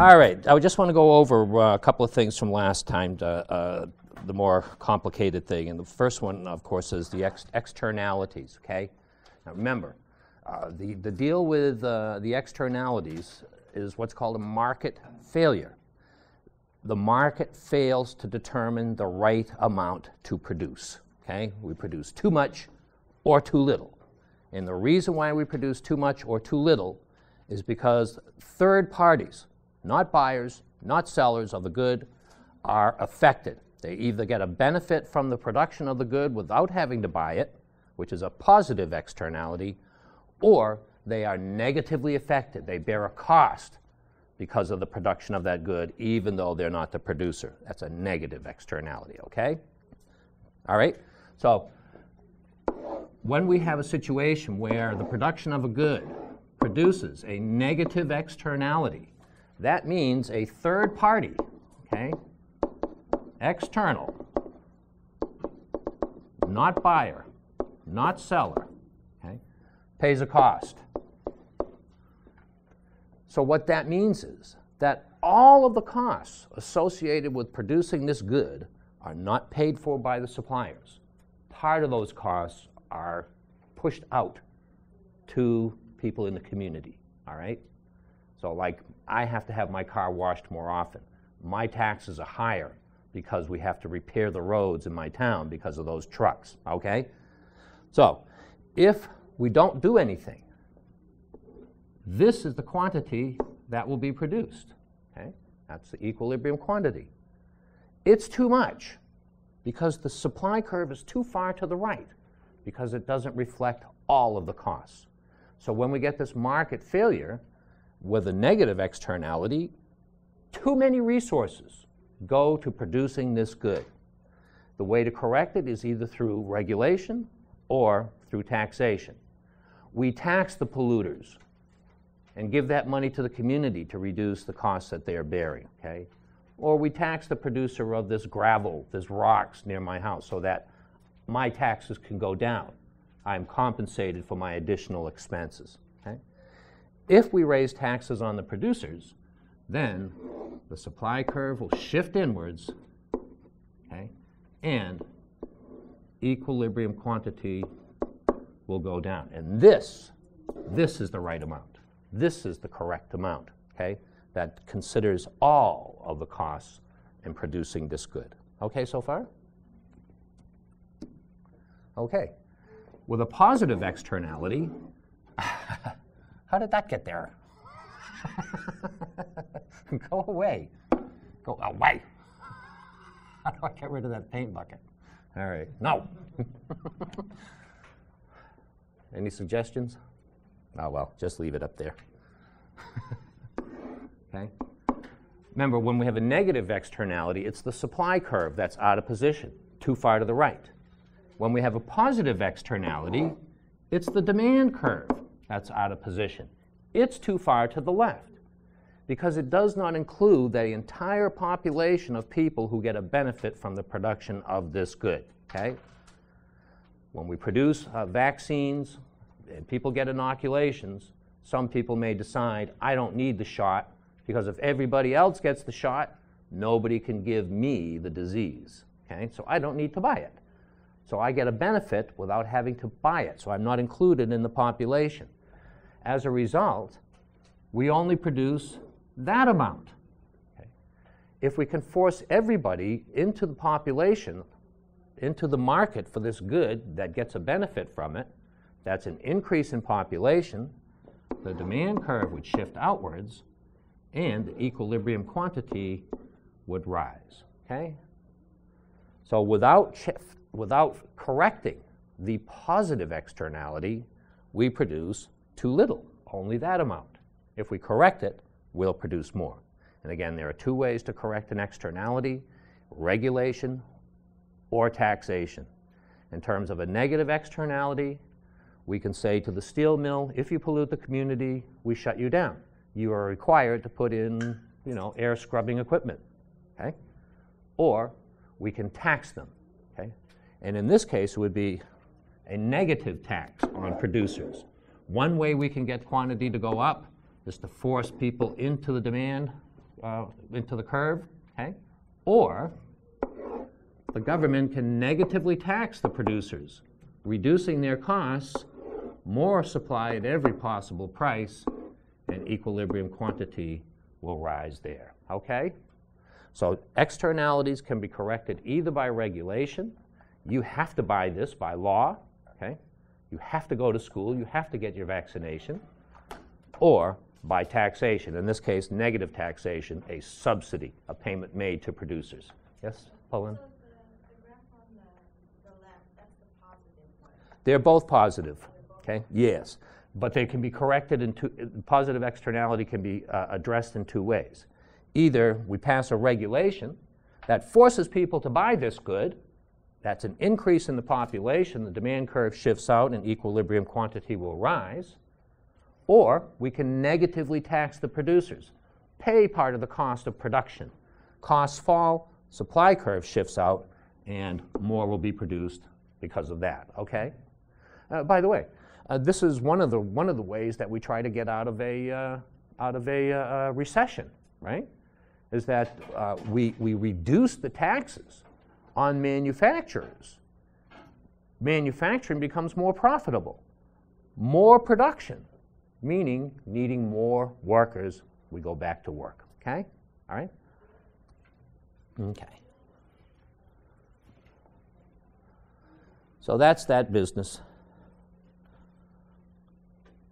All right, I just want to go over a couple of things from last time, the more complicated thing. And the first one, of course, is the externalities, okay? Now remember, the deal with the externalities is what's called a market failure. The market fails to determine the right amount to produce, okay? We produce too much or too little. And the reason why we produce too much or too little is because third parties, not buyers, not sellers of the good, are affected. They either get a benefit from the production of the good without having to buy it, which is a positive externality, or they are negatively affected. They bear a cost because of the production of that good, even though they're not the producer. That's a negative externality, okay? All right? So when we have a situation where the production of a good produces a negative externality, that means a third party, okay, external, not buyer, not seller, okay, pays a cost. So what that means is that all of the costs associated with producing this good are not paid for by the suppliers. Part of those costs are pushed out to people in the community, all right? So like I have to have my car washed more often. My taxes are higher because we have to repair the roads in my town because of those trucks, okay? So if we don't do anything, this is the quantity that will be produced, okay? That's the equilibrium quantity. It's too much because the supply curve is too far to the right because it doesn't reflect all of the costs. So when we get this market failure with a negative externality, too many resources go to producing this good. The way to correct it is either through regulation or through taxation. We tax the polluters and give that money to the community to reduce the costs that they are bearing, okay? Or we tax the producer of this gravel, this rocks near my house so that my taxes can go down. I'm compensated for my additional expenses, okay? If we raise taxes on the producers, then the supply curve will shift inwards, okay? And equilibrium quantity will go down. And this is the right amount. This is the correct amount, okay? That considers all of the costs in producing this good. Okay so far? Okay. With a positive externality, how did that get there? Go away. Go away. How do I get rid of that paint bucket? All right. No. Any suggestions? Oh, well, just leave it up there. Okay? Remember, when we have a negative externality, it's the supply curve that's out of position, too far to the right. When we have a positive externality, it's the demand curve that's out of position. It's too far to the left because it does not include the entire population of people who get a benefit from the production of this good, okay? When we produce vaccines and people get inoculations, some people may decide, I don't need the shot because if everybody else gets the shot, nobody can give me the disease, okay? So I don't need to buy it. So I get a benefit without having to buy it, so I'm not included in the population. As a result, we only produce that amount. Okay? If we can force everybody into the population, into the market for this good that gets a benefit from it, that's an increase in population, the demand curve would shift outwards, and the equilibrium quantity would rise. Okay? So without correcting the positive externality, we produce too little, only that amount. If we correct it, we'll produce more. And again, there are two ways to correct an externality: regulation or taxation. In terms of a negative externality, we can say to the steel mill, if you pollute the community, we shut you down. You are required to put in, air scrubbing equipment, okay? Or we can tax them, okay? And in this case, it would be a negative tax on producers. One way we can get quantity to go up is to force people into the demand into the curve, okay? Or the government can negatively tax the producers, reducing their costs, more supply at every possible price, and equilibrium quantity will rise there, okay? So externalities can be corrected either by regulation. You have to buy this by law, okay? You have to go to school, you have to get your vaccination, or by taxation, in this case, negative taxation, a subsidy, a payment made to producers. Yes, Pauline? So the graph on the left, that's the positive one. They're both positive, okay? Yes, but they can be corrected in two, positive externality can be addressed in two ways. Either we pass a regulation that forces people to buy this good, that's an increase in the population, the demand curve shifts out and equilibrium quantity will rise, or we can negatively tax the producers, pay part of the cost of production. Costs fall, supply curve shifts out, and more will be produced because of that, okay? By the way, this is one of the ways that we try to get out of a recession, right? Is that we reduce the taxes on manufacturers. Manufacturing becomes more profitable. More production, meaning needing more workers, we go back to work, okay? All right? Okay. So that's that business.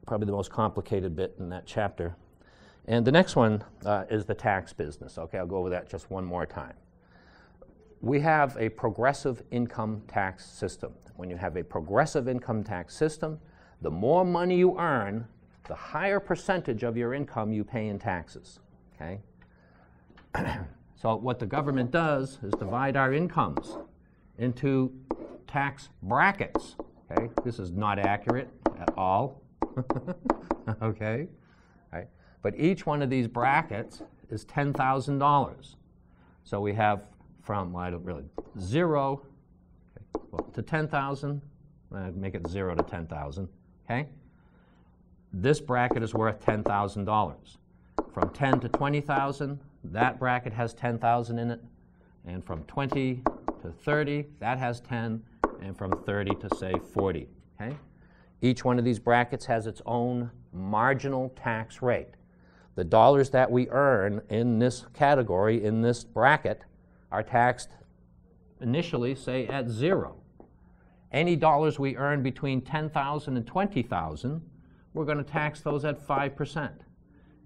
Probably the most complicated bit in that chapter. And the next one is the tax business. Okay, I'll go over that just one more time. We have a progressive income tax system. When you have a progressive income tax system, the more money you earn, the higher percentage of your income you pay in taxes, okay? So what the government does is divide our incomes into tax brackets, okay? This is not accurate at all, okay? All right. But each one of these brackets is $10,000. So we have from, well, I don't really, 0 to 10,000, make it 0 to 10,000, okay? This bracket is worth $10,000. From 10 to 20,000, that bracket has 10,000 in it, and from 20 to 30, that has 10, and from 30 to, say, 40, okay? Each one of these brackets has its own marginal tax rate. The dollars that we earn in this category, in this bracket, are taxed initially, say, at 0. Any dollars we earn between 10,000 and 20,000, we're going to tax those at 5%.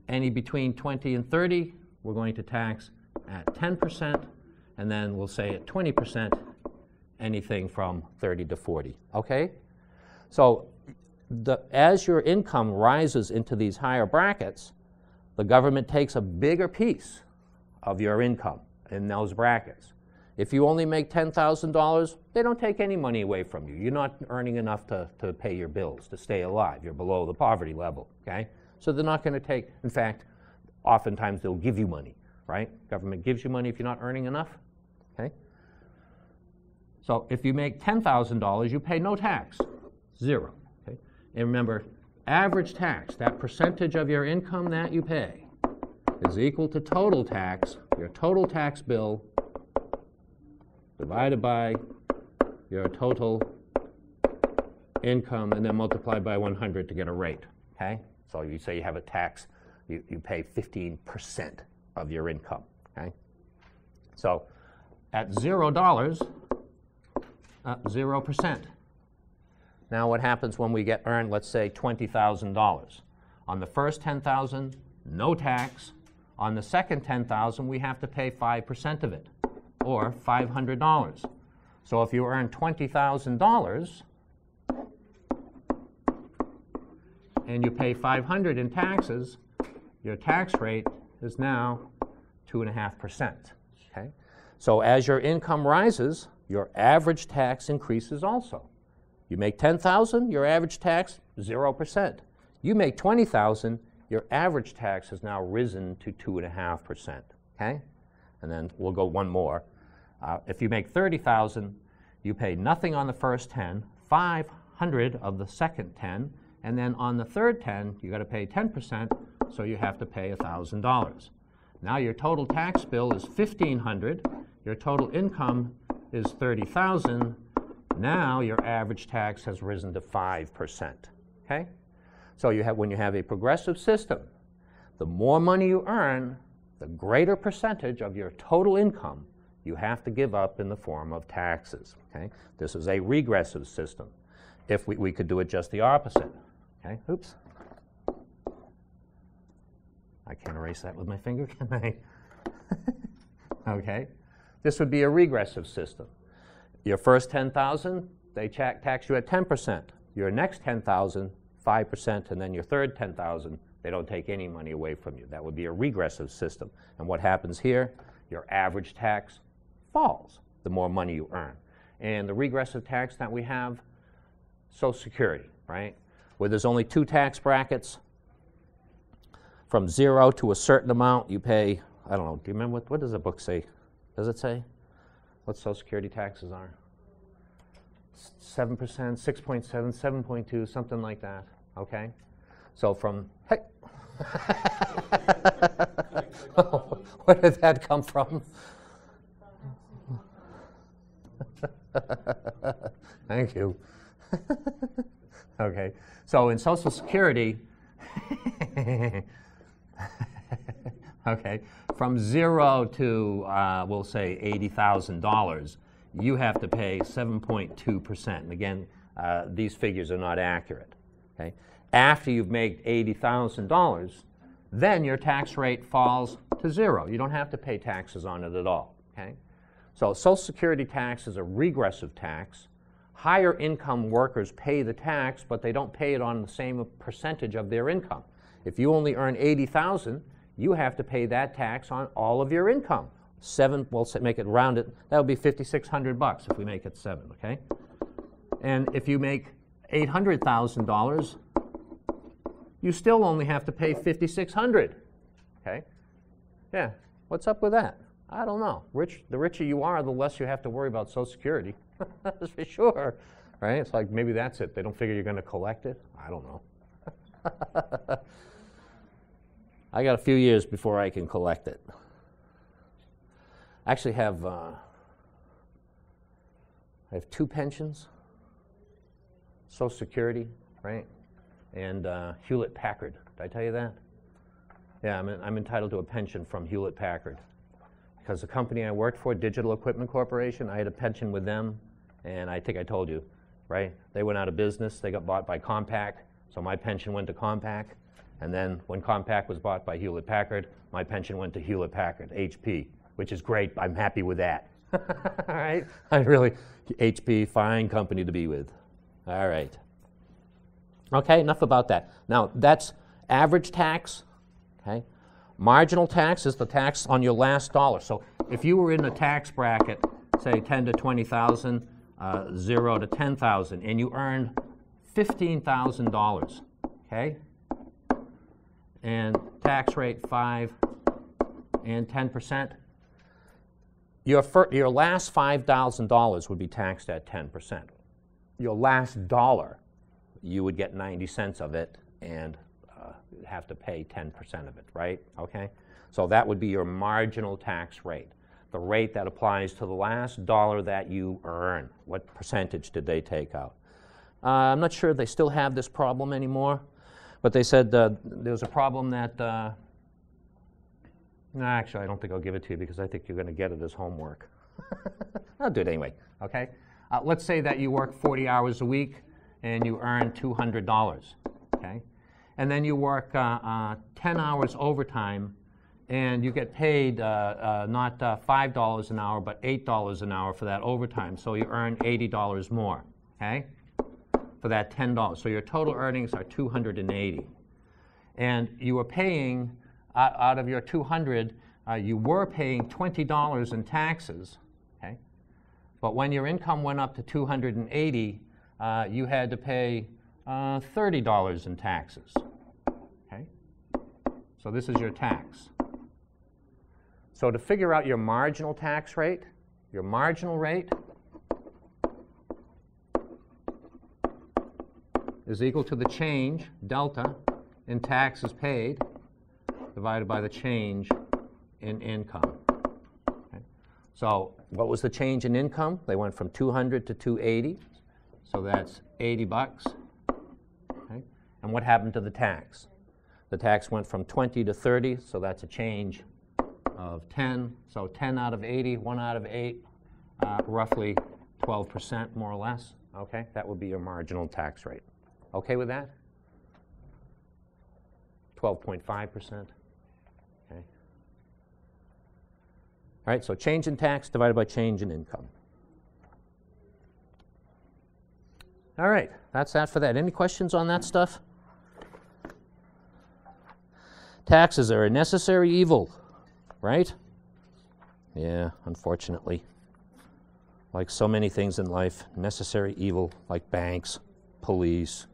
Any between 20 and 30, we're going to tax at 10%, and then we'll say at 20%, anything from 30 to 40, okay? So as your income rises into these higher brackets, the government takes a bigger piece of your income in those brackets. If you only make $10,000, they don't take any money away from you. You're not earning enough to pay your bills, to stay alive. You're below the poverty level, okay? So they're not going to take, in fact, oftentimes they'll give you money, right? Government gives you money if you're not earning enough, okay? So if you make $10,000, you pay no tax, 0, okay? And remember, average tax, that percentage of your income that you pay, is equal to total tax, your total tax bill, divided by your total income, and then multiplied by 100 to get a rate, okay? So you say you have a tax, you pay 15% of your income, okay? So at $0, 0%. Now what happens when we earn, let's say, $20,000? On the first $10,000, no tax. On the second $10,000, we have to pay 5% of it, or $500. So if you earn $20,000 and you pay $500 in taxes, your tax rate is now 2.5%. Okay? So as your income rises, your average tax increases also. You make $10,000, your average tax, 0%. You make $20,000, your average tax has now risen to 2.5%. Okay? And then we'll go one more. If you make $30,000, you pay nothing on the first 10, 500 of the second 10, and then on the third 10, you got to pay 10%, so you have to pay $1,000. Now your total tax bill is $1,500. Your total income is $30,000. Now your average tax has risen to 5%. Okay? So when you have a progressive system, the more money you earn, the greater percentage of your total income you have to give up in the form of taxes. Okay? This is a regressive system. If we could do it just the opposite. Okay? Oops. I can't erase that with my finger, can I? Okay. This would be a regressive system. Your first 10,000, they tax you at 10%. Your next 10,000, 5%, and then your third 10,000, they don't take any money away from you. That would be a regressive system. And what happens here? Your average tax falls the more money you earn. And the regressive tax that we have, Social Security, right? Where there's only two tax brackets. From 0 to a certain amount, you pay, I don't know, do you remember what does the book say? Does it say what Social Security taxes are? 7%, 6.7, 7.2, something like that, okay? So from, hey. Where did that come from? Thank you. Okay, so in Social Security, okay, from 0 to, we'll say, $80,000, you have to pay 7.2%. And again, these figures are not accurate. Okay? After you've made $80,000, then your tax rate falls to 0. You don't have to pay taxes on it at all. Okay? So Social Security tax is a regressive tax. Higher income workers pay the tax, but they don't pay it on the same percentage of their income. If you only earn $80,000, you have to pay that tax on all of your income. We'll make it rounded. That would be $5,600 if we make it 7, okay? And if you make $800,000, you still only have to pay $5,600, okay? Yeah, what's up with that? I don't know. The richer you are, the less you have to worry about Social Security. That's for sure, right? It's like maybe that's it. They don't figure you're going to collect it. I don't know. I got a few years before I can collect it. I actually have I have 2 pensions, Social Security, right, and Hewlett Packard. Did I tell you that? Yeah, I'm entitled to a pension from Hewlett Packard because the company I worked for, Digital Equipment Corporation, I had a pension with them, and I think I told you, right? They went out of business. They got bought by Compaq, so my pension went to Compaq. And then when Compaq was bought by Hewlett Packard, my pension went to Hewlett Packard, HP, which is great. I'm happy with that. All right? HP, fine company to be with. All right. Okay, enough about that. Now, that's average tax. Okay? Marginal tax is the tax on your last dollar. So if you were in a tax bracket, say 10 to 20,000, 0 to 10,000, and you earned $15,000, okay? And tax rate 5 and 10%, your last $5,000 would be taxed at 10%. Your last dollar, you would get 90 cents of it and have to pay 10% of it, right? Okay? So that would be your marginal tax rate, the rate that applies to the last dollar that you earn. What percentage did they take out? I'm not sure they still have this problem anymore. But they said there's a problem that, no, actually, I don't think I'll give it to you because I think you're going to get it as homework. I'll do it anyway, okay? Let's say that you work 40 hours a week and you earn $200, okay? And then you work 10 hours overtime and you get paid not $5 an hour, but $8 an hour for that overtime. So you earn $80 more, okay? For that $10. So your total earnings are $280. And you were paying, out of your $200, you were paying $20 in taxes, okay? But when your income went up to $280, you had to pay $30 in taxes, okay? So this is your tax. So to figure out your marginal tax rate, your marginal rate is equal to the change, delta, in taxes paid, divided by the change in income. Okay. So what was the change in income? They went from 200 to 280, so that's 80 bucks. Okay. And what happened to the tax? The tax went from 20 to 30, so that's a change of 10. So 10 out of 80, 1 out of 8, roughly 12% more or less. Okay, that would be your marginal tax rate. Okay with that? 12.5%. Okay. All right, so change in tax divided by change in income. All right, that's that for that. Any questions on that stuff? Taxes are a necessary evil, right? Yeah, unfortunately. Like so many things in life, necessary evil, like banks, police.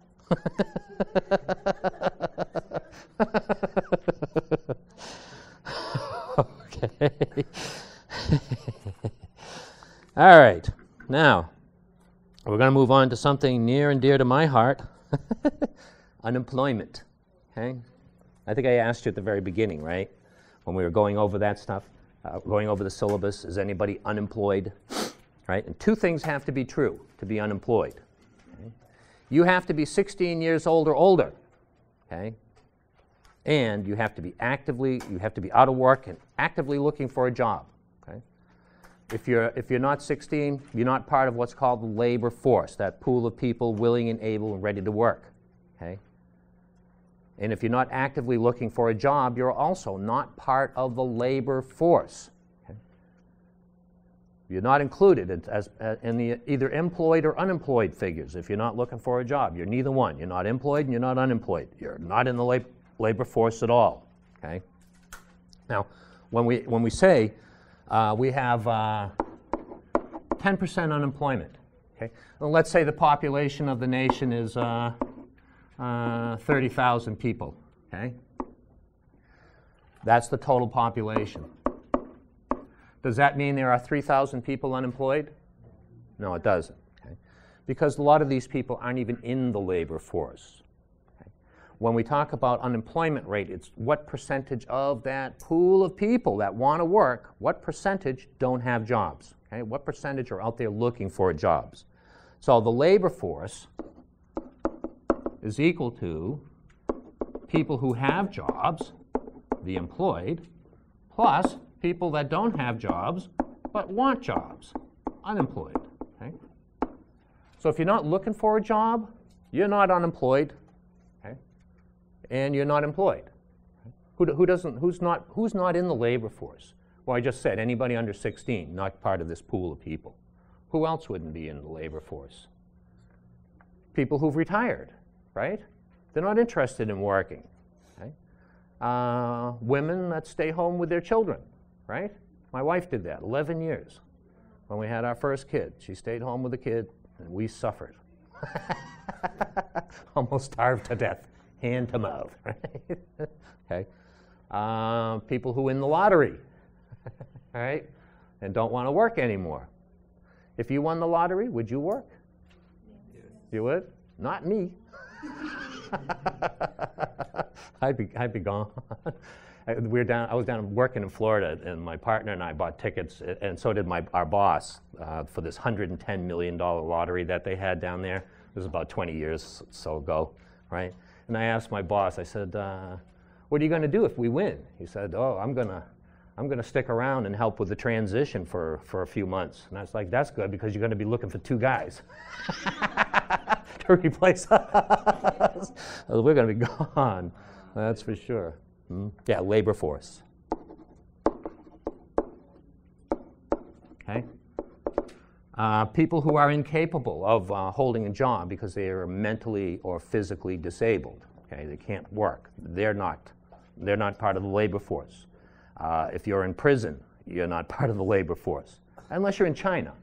Okay. All right. Now, we're going to move on to something near and dear to my heart. Unemployment. Okay? I think I asked you at the very beginning, right? When we were going over that stuff, going over the syllabus, is anybody unemployed? Right? And two things have to be true to be unemployed. Okay? You have to be 16 years old or older. Okay? And you have to be out of work and actively looking for a job. Okay? If you're not 16, you're not part of what's called the labor force, that pool of people willing and able and ready to work. Okay? And if you're not actively looking for a job, you're also not part of the labor force. Okay? You're not included in the either employed or unemployed figures. If you're not looking for a job, you're neither one. You're not employed and you're not unemployed. You're not in the labor force at all. Okay? Now, when we say we have 10% unemployment, okay? Well, let's say the population of the nation is 30,000 people. Okay? That's the total population. Does that mean there are 3,000 people unemployed? No, it doesn't. Okay? Because a lot of these people aren't even in the labor force. Okay? When we talk about unemployment rate, it's what percentage of that pool of people that want to work, what percentage don't have jobs? Okay? What percentage are out there looking for jobs? So the labor force is equal to people who have jobs, the employed, plus people that don't have jobs but want jobs, unemployed. Okay? So if you're not looking for a job, you're not unemployed, okay? And you're not employed. Okay? Who's not in the labor force? Well, I just said anybody under 16, not part of this pool of people. Who else wouldn't be in the labor force? People who've retired. Right? They're not interested in working. Okay? Women that stay home with their children. Right? My wife did that 11 years. When we had our first kid, she stayed home with the kid, and we suffered. Almost starved to death, hand to mouth. Right? Okay? People who win the lottery, right? And don't want to work anymore. If you won the lottery, would you work? Yes. You would? Not me. I'd be gone. I was down working in Florida, and my partner and I bought tickets, and so did our boss, for this $110 million lottery that they had down there. It was about 20 years so ago, right? And I asked my boss, I said, what are you going to do if we win? He said, oh, I'm gonna stick around and help with the transition for a few months. And I was like, that's good, because you're going to be looking for 2 guys to replace us. We're going to be gone, that's for sure. Yeah, labor force. Okay. People who are incapable of holding a job because they are mentally or physically disabled. Okay, they can't work. They're not part of the labor force. If you're in prison, you're not part of the labor force, unless you're in China.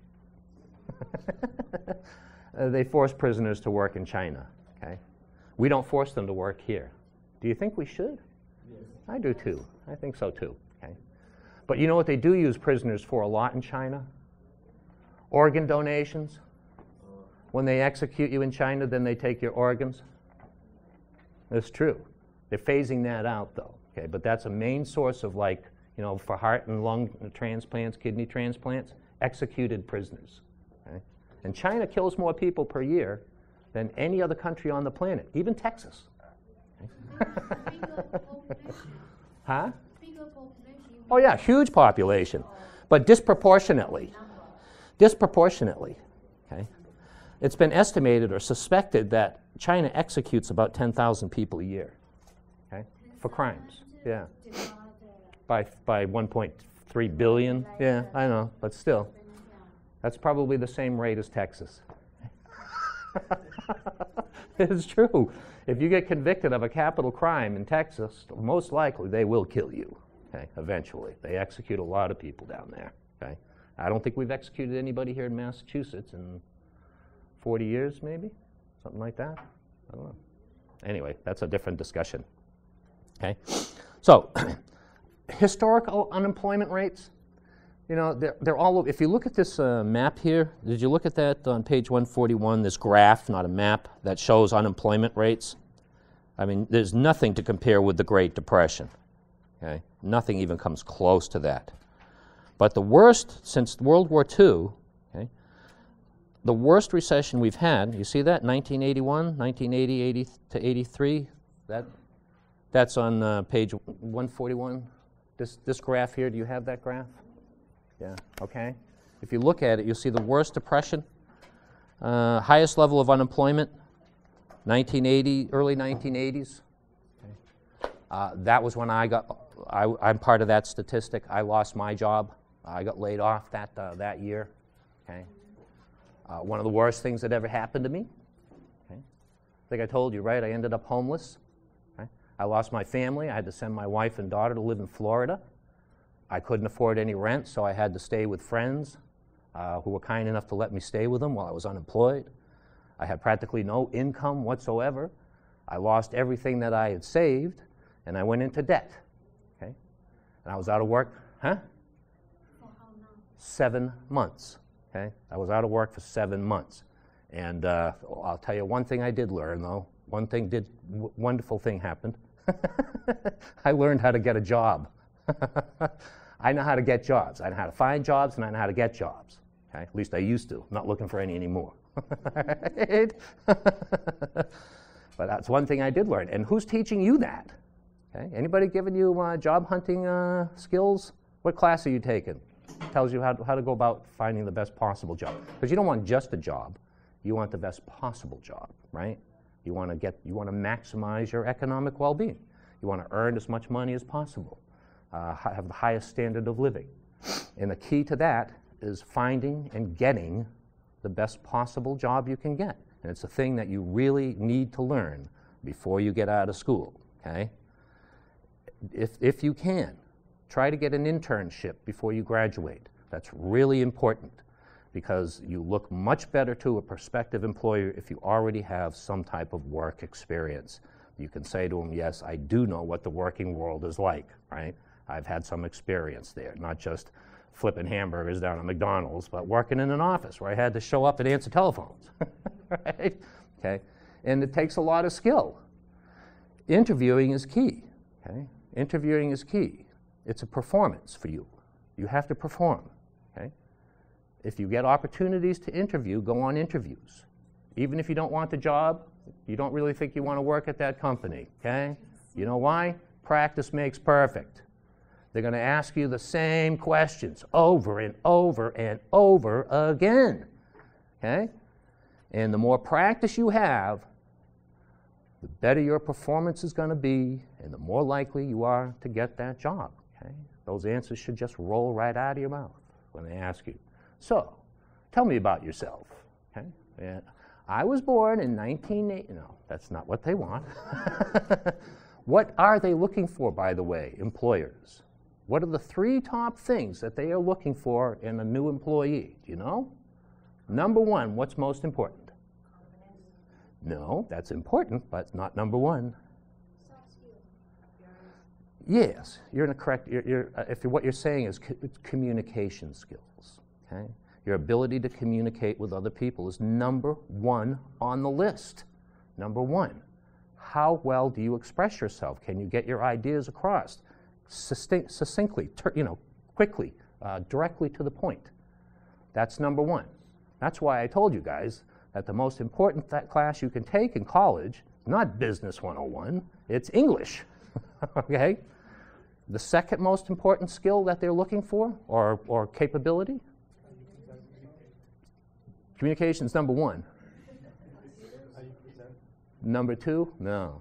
They force prisoners to work in China. Okay? We don't force them to work here. Do you think we should? Yes. I do too. I think so too. Okay? But you know what they do use prisoners for a lot in China? Organ donations. When they execute you in China, then they take your organs. That's true. They're phasing that out though. Okay? But that's a main source of, like, you know, for heart and lung transplants, kidney transplants, executed prisoners. Okay? And China kills more people per year than any other country on the planet, even Texas. Okay? Huh? Oh yeah, huge population, but disproportionately. Disproportionately. Okay? It's been estimated or suspected that China executes about 10,000 people a year, okay, for crimes. Yeah. By 1.3 billion. Yeah, I know, but still. That's probably the same rate as Texas. It's true. If you get convicted of a capital crime in Texas, most likely they will kill you, okay, eventually. They execute a lot of people down there, okay? I don't think we've executed anybody here in Massachusetts in 40 years, maybe? Something like that? I don't know. Anyway, that's a different discussion, okay? So, historical unemployment rates, you know, they're all over. If you look at this map here, did you look at that on page 141, this graph, not a map, that shows unemployment rates? I mean, there's nothing to compare with the Great Depression, okay? Nothing even comes close to that. But the worst since World War II, okay, the worst recession we've had, you see that, 1981, 1980, 80 to 83, that's on page 141. This graph here, do you have that graph? Yeah, okay. If you look at it, you'll see the worst depression, highest level of unemployment, 1980, early 1980s. Okay. That was when I'm part of that statistic. I lost my job. I got laid off that year. Okay. One of the worst things that ever happened to me. Okay. I think I told you, right? I ended up homeless. Okay. I lost my family. I had to send my wife and daughter to live in Florida. I couldn't afford any rent, so I had to stay with friends who were kind enough to let me stay with them while I was unemployed. I had practically no income whatsoever. I lost everything that I had saved, and I went into debt. Okay? And I was out of work, huh? For how long? 7 months. Okay? I was out of work for 7 months. And I'll tell you one thing I did learn, though. Wonderful thing happened. I learned how to get a job. I know how to get jobs. I know how to find jobs, and I know how to get jobs. Okay? At least I used to. I'm not looking for any anymore. Right? But that's one thing I did learn. And who's teaching you that? Okay? Anybody giving you job hunting skills? What class are you taking? Tells you how to go about finding the best possible job. Because you don't want just a job. You want the best possible job, right? You want to maximize your economic well-being. You want to earn as much money as possible. Have the highest standard of living. And the key to that is finding and getting the best possible job you can get. And it's a thing that you really need to learn before you get out of school, okay? If you can, try to get an internship before you graduate. That's really important because you look much better to a prospective employer if you already have some type of work experience. You can say to them, yes, I do know what the working world is like, right? I've had some experience there, not just flipping hamburgers down at McDonald's, but working in an office where I had to show up and answer telephones, right? Okay, and it takes a lot of skill. Interviewing is key, okay? Interviewing is key. It's a performance for you. You have to perform, okay? If you get opportunities to interview, go on interviews. Even if you don't want the job, you don't really think you want to work at that company, okay? You know why? Practice makes perfect. They're going to ask you the same questions over and over and over again, okay? And the more practice you have, the better your performance is going to be, and the more likely you are to get that job, okay? Those answers should just roll right out of your mouth when they ask you. So, tell me about yourself, okay? Yeah. I was born in 1980. No, that's not what they want. What are they looking for, by the way, employers? What are the 3 top things that they are looking for in a new employee? Do you know? Number 1, what's most important? No, that's important, but it's not number 1. Soft skills. Yes, you're in a correct. What you're saying is it's communication skills. Okay, your ability to communicate with other people is number 1 on the list. Number 1. How well do you express yourself? Can you get your ideas across? succinctly, quickly, directly to the point. That's number one. That's why I told you guys that the most important class you can take in college is not Business 101, it's English, okay? The second most important skill that they're looking for, or capability? Communication's number one. Number two? No.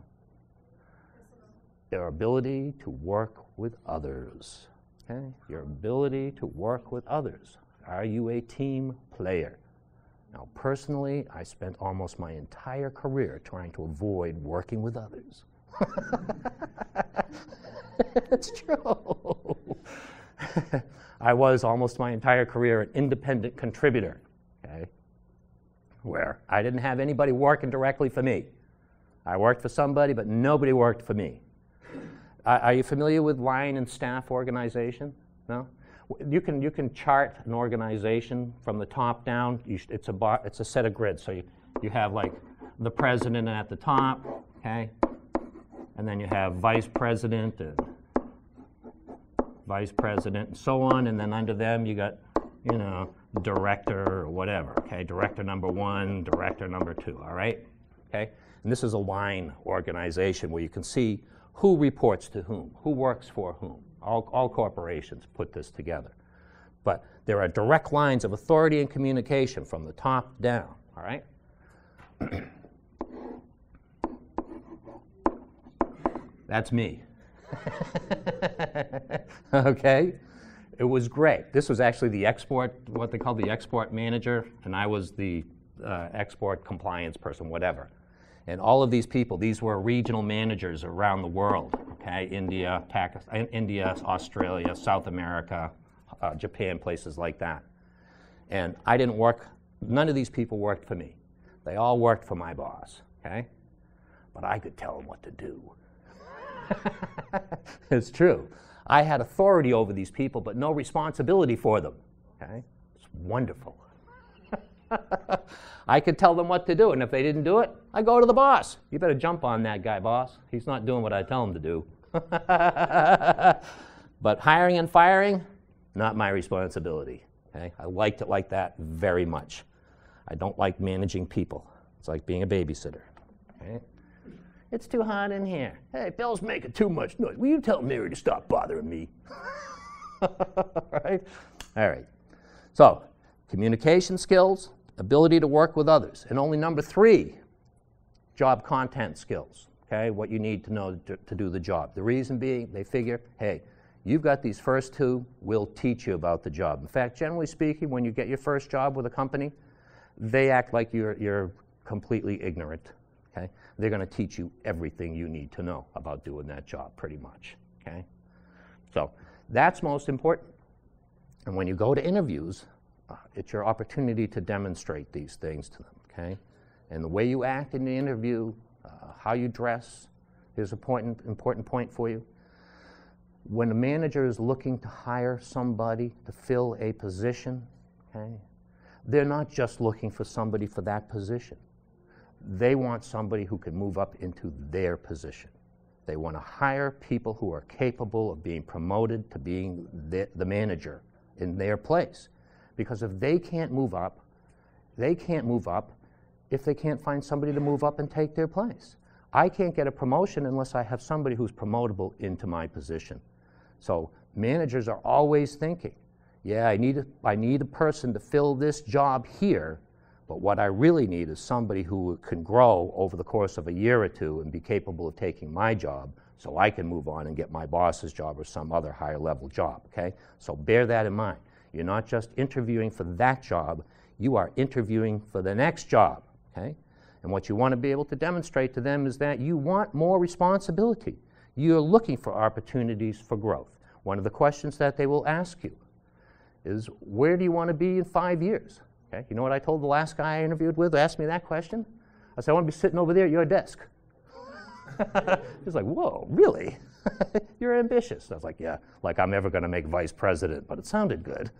Their ability to work with others. Okay? Your ability to work with others. Are you a team player? Now, personally, I spent almost my entire career trying to avoid working with others. It's true. I was almost my entire career an independent contributor, okay, where I didn't have anybody working directly for me. I worked for somebody, but nobody worked for me. Are you familiar with line and staff organization? No? You can chart an organization from the top down. It's a set of grids. So you have like the president at the top, okay? And then you have vice president and so on, and then under them you got, director or whatever, okay? Director number one, director number two, all right? Okay? And this is a line organization where you can see who reports to whom, who works for whom. All corporations put this together. But there are direct lines of authority and communication from the top down, all right? That's me. Okay? It was great. This was actually what they call the export manager, and I was the export compliance person, whatever. And all of these people, these were regional managers around the world, okay? India, Pakistan, India, Australia, South America, Japan, places like that. And I didn't work, none of these people worked for me. They all worked for my boss, okay? But I could tell them what to do. It's true. I had authority over these people, but no responsibility for them, okay? It's wonderful. I could tell them what to do, and if they didn't do it, I go to the boss. You better jump on that guy, boss. He's not doing what I tell him to do. But hiring and firing, not my responsibility. Okay? I liked it like that very much. I don't like managing people. It's like being a babysitter. Okay? It's too hot in here. Hey, Bill's making too much noise. Will you tell Mary to stop bothering me? Right? All right. So, communication skills, ability to work with others. And only number 3, job content skills, okay, what you need to know to do the job. The reason being, they figure, hey, you've got these first 2, we'll teach you about the job. In fact, generally speaking, when you get your first job with a company, they act like you're completely ignorant, okay? They're going to teach you everything you need to know about doing that job, pretty much, okay? So that's most important. And when you go to interviews, it's your opportunity to demonstrate these things to them, okay? And the way you act in the interview, how you dress, here's an important point for you. When a manager is looking to hire somebody to fill a position, okay, they're not just looking for somebody for that position. They want somebody who can move up into their position. They want to hire people who are capable of being promoted to being the manager in their place. Because if they can't move up if they can't find somebody to move up and take their place. I can't get a promotion unless I have somebody who's promotable into my position. So managers are always thinking, yeah, I need a person to fill this job here, but what I really need is somebody who can grow over the course of a year or 2 and be capable of taking my job so I can move on and get my boss's job or some other higher level job, okay? So bear that in mind. You're not just interviewing for that job, you are interviewing for the next job, okay? And what you want to be able to demonstrate to them is that you want more responsibility. You're looking for opportunities for growth. One of the questions that they will ask you is, where do you want to be in 5 years? Okay? You know what I told the last guy I interviewed with who asked me that question? I said, I want to be sitting over there at your desk. He's like, whoa, really? You're ambitious. I was like, yeah, like I'm ever going to make vice president, but it sounded good.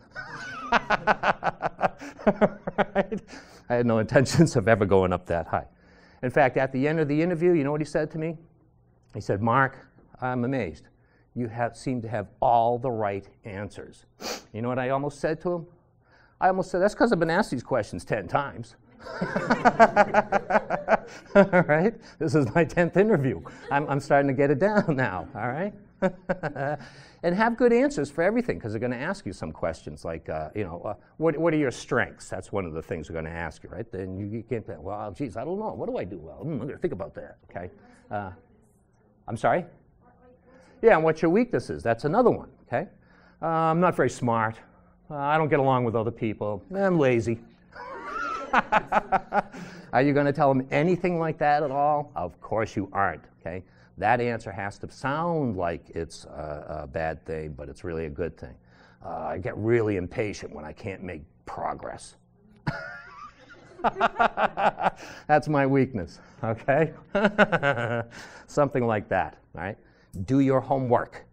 Right? I had no intentions of ever going up that high. In fact, at the end of the interview, you know what he said to me? He said, Mark, I'm amazed. You seem to have all the right answers. You know what I almost said to him? I almost said, that's because I've been asked these questions 10 times. All right? This is my 10th interview. I'm starting to get it down now, all right? And have good answers for everything, because they're going to ask you some questions like, what are your strengths? That's one of the things they're going to ask you, right? Then you can't say, well, geez, I don't know. What do I do well? I'm going to think about that, okay? I'm sorry? Yeah, and what's your weaknesses? That's another one, okay? I'm not very smart. I don't get along with other people. I'm lazy. Are you going to tell them anything like that at all? Of course you aren't, okay? That answer has to sound like it's a bad thing, but it's really a good thing. I get really impatient when I can't make progress. That's my weakness, okay? Something like that, all right? Do your homework.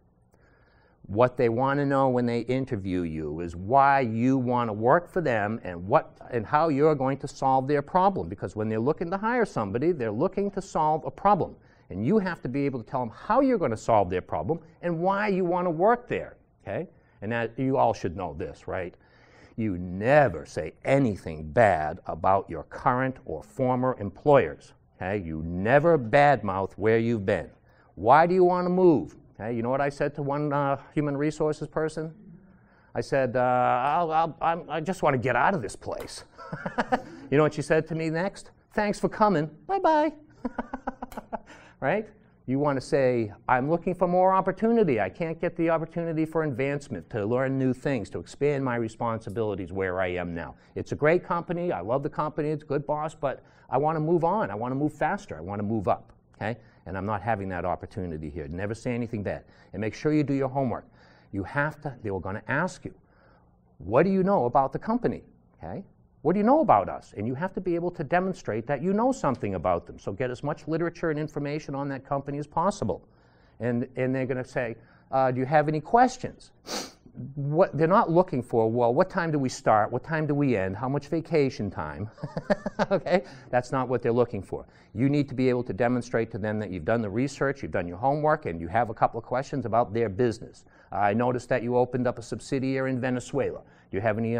What they want to know when they interview you is why you want to work for them and how you're going to solve their problem. Because when they're looking to hire somebody, they're looking to solve a problem. And you have to be able to tell them how you're going to solve their problem and why you want to work there, okay? And that, you all should know this, right? You never say anything bad about your current or former employers, okay? You never badmouth where you've been. Why do you want to move? Okay, you know what I said to one human resources person? I said, I just want to get out of this place. You know what she said to me next? Thanks for coming. Bye-bye. Right? You want to say, I'm looking for more opportunity. I can't get the opportunity for advancement, to learn new things, to expand my responsibilities where I am now. It's a great company. I love the company. It's a good boss, but I want to move on. I want to move faster. I want to move up. Okay? And I'm not having that opportunity here. Never say anything bad. And make sure you do your homework. You have to, they were going to ask you, what do you know about the company? Okay? What do you know about us? And you have to be able to demonstrate that you know something about them. So get as much literature and information on that company as possible. And they're going to say, do you have any questions? What they're not looking for, well, what time do we start? What time do we end? How much vacation time? Okay? That's not what they're looking for. You need to be able to demonstrate to them that you've done the research, you've done your homework, and you have a couple of questions about their business. I noticed that you opened up a subsidiary in Venezuela. Do you have any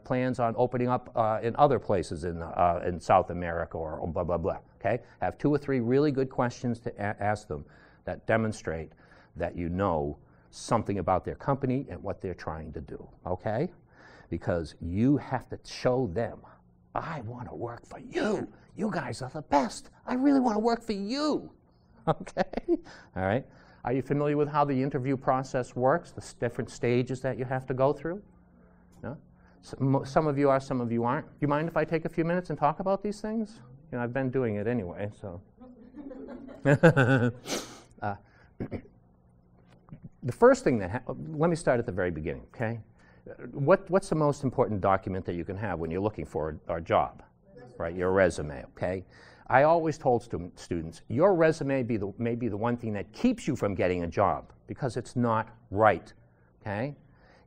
plans on opening up in other places in South America or blah, blah, blah? Okay? Have 2 or 3 really good questions to ask them that demonstrate that you know something about their company and what they're trying to do, okay? Because you have to show them, I want to work for you. You guys are the best. I really want to work for you, okay? All right? Are you familiar with how the interview process works, the different stages that you have to go through? No? Some of you are, some of you aren't. Do you mind if I take a few minutes and talk about these things? You know, I've been doing it anyway, so. The first thing let me start at the very beginning, okay? What's the most important document that you can have when you're looking for a job, right? Your resume, okay? I always told students, your resume may be the one thing that keeps you from getting a job because it's not right, okay?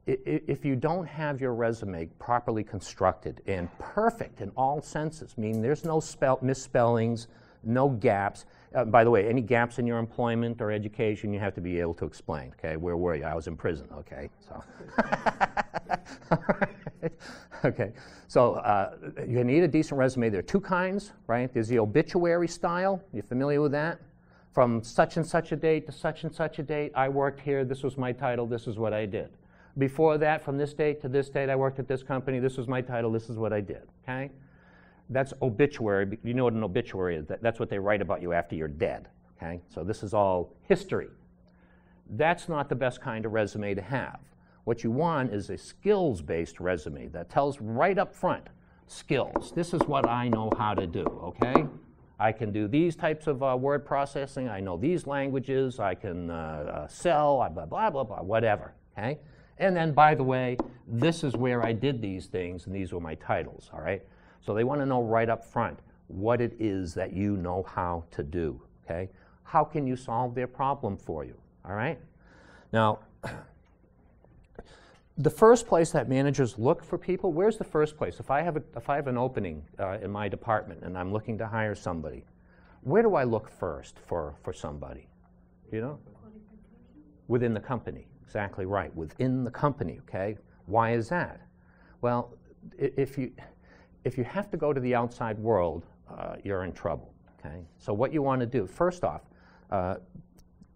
If you don't have your resume properly constructed and perfect in all senses, meaning there's no misspellings, no gaps. By the way, any gaps in your employment or education, you have to be able to explain. Okay, where were you? I was in prison. Okay, so. Okay, so you need a decent resume. There are 2 kinds, right? There's the obituary style. You familiar with that? From such and such a date to such and such a date, I worked here. This was my title. This is what I did. Before that, from this date to this date, I worked at this company. This was my title. This is what I did. Okay. That's obituary. You know what an obituary is. That's what they write about you after you're dead. Okay? So this is all history. That's not the best kind of resume to have. What you want is a skills-based resume that tells right up front, skills. This is what I know how to do, okay? I can do these types of word processing. I know these languages. I can sell, blah, blah, blah, blah, whatever, okay? And then, by the way, this is where I did these things, and these were my titles, all right? So they want to know right up front what it is that you know how to do, okay? How can you solve their problem for you, all right? Now, the first place that managers look for people, where's the first place? If I have an opening in my department and I'm looking to hire somebody, where do I look first for somebody? You know? Within the company, exactly right, within the company, okay? Why is that? Well, if you have to go to the outside world, you're in trouble, okay? So what you want to do, first off,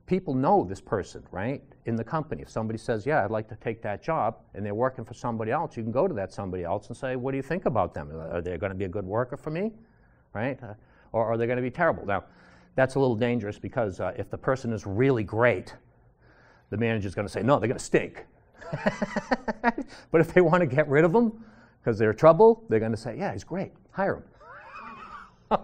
people know this person, right, in the company. If somebody says, yeah, I'd like to take that job, and they're working for somebody else, you can go to that somebody else and say, what do you think about them? Are they going to be a good worker for me, right? Or are they going to be terrible? Now, that's a little dangerous because if the person is really great, the manager's going to say, no, they're going to stink. But if they want to get rid of them because they're trouble, they're going to say, yeah, he's great, hire him.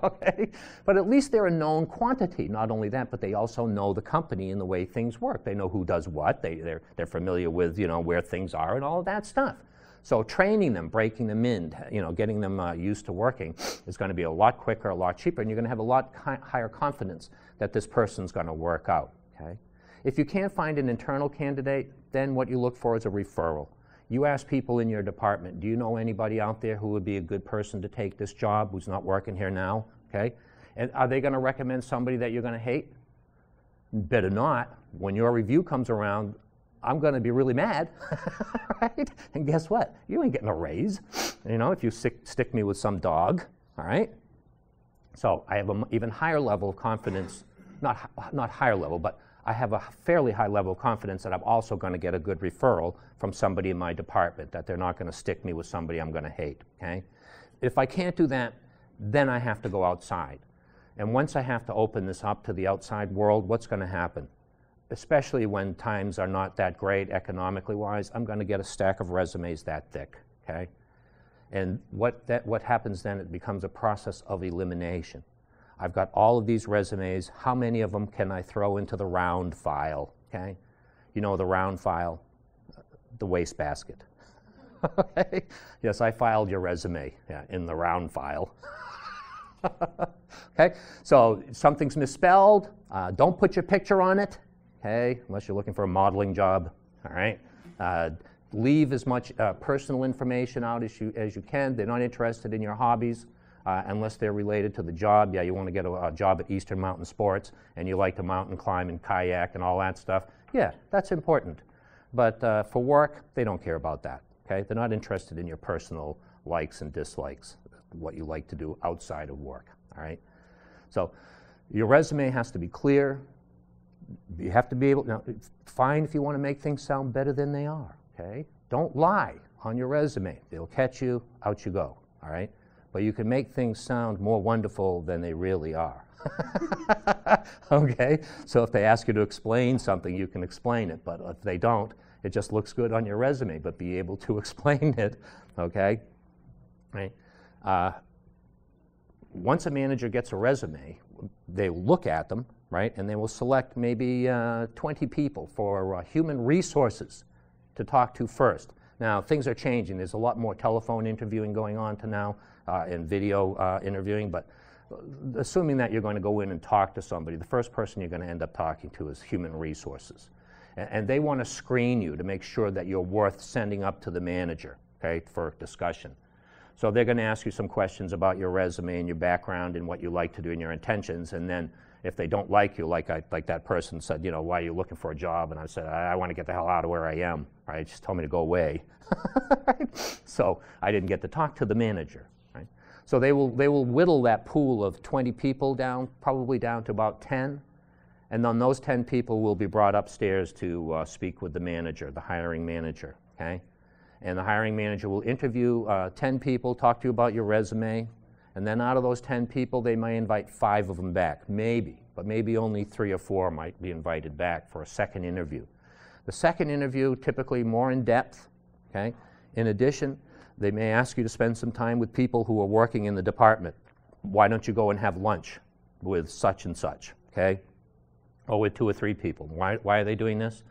Okay? But at least they're a known quantity. Not only that, but they also know the company and the way things work. They know who does what. They're familiar with, where things are and all of that stuff. So training them, breaking them in, getting them used to working is going to be a lot quicker, a lot cheaper, and you're going to have a lot higher confidence that this person's going to work out. Okay? If you can't find an internal candidate, then what you look for is a referral. You ask people in your department, do you know anybody out there who would be a good person to take this job who's not working here now? Okay? And are they going to recommend somebody that you're going to hate? Better not. When your review comes around, I'm going to be really mad, right? And guess what? You ain't getting a raise, if you stick me with some dog, all right? So I have an even higher level of confidence, not higher level, but I have a fairly high level of confidence that I'm also going to get a good referral from somebody in my department, that they're not going to stick me with somebody I'm going to hate, okay? If I can't do that, then I have to go outside. And once I have to open this up to the outside world, what's going to happen? Especially when times are not that great economically wise, I'm going to get a stack of resumes that thick, okay? And what happens then, it becomes a process of elimination. I've got all of these resumes. How many of them can I throw into the round file, okay? You know the round file, the wastebasket. Okay? Yes, I filed your resume in the round file. Okay? So something's misspelled. Don't put your picture on it, okay? Unless you're looking for a modeling job, all right? Leave as much personal information out as you can. They're not interested in your hobbies. Unless they're related to the job. Yeah, you want to get a job at Eastern Mountain Sports and you like to mountain climb and kayak and all that stuff. Yeah, that's important. But for work, they don't care about that. Okay? They're not interested in your personal likes and dislikes, what you like to do outside of work. All right? So your resume has to be clear. You have to be able, now, fine if you want to make things sound better than they are. Okay? Don't lie on your resume. They'll catch you, out you go. All right? But you can make things sound more wonderful than they really are. Okay? So if they ask you to explain something, you can explain it. But if they don't, it just looks good on your resume, but be able to explain it. Okay? Right? Once a manager gets a resume, they will look at them, right? And they will select maybe 20 people for human resources to talk to first. Now, things are changing. There's a lot more telephone interviewing going on to now and video interviewing, but assuming that you're going to go in and talk to somebody, the first person you're going to end up talking to is human resources. And they want to screen you to make sure that you're worth sending up to the manager, okay, for discussion. So they're going to ask you some questions about your resume and your background and what you like to do and your intentions, and then if they don't like you, like that person said, why are you looking for a job? And I said, I want to get the hell out of where I am. Right? Just tell me to go away. So I didn't get to talk to the manager. Right? So they will whittle that pool of 20 people down, probably down to about 10. And then those 10 people will be brought upstairs to speak with the manager, the hiring manager. Okay? And the hiring manager will interview 10 people, talk to you about your resume. And then out of those 10 people, they may invite 5 of them back, maybe. But maybe only 3 or 4 might be invited back for a second interview. The second interview, typically more in depth, okay? In addition, they may ask you to spend some time with people who are working in the department. Why don't you go and have lunch with such and such, okay? Or with 2 or 3 people. Why are they doing this?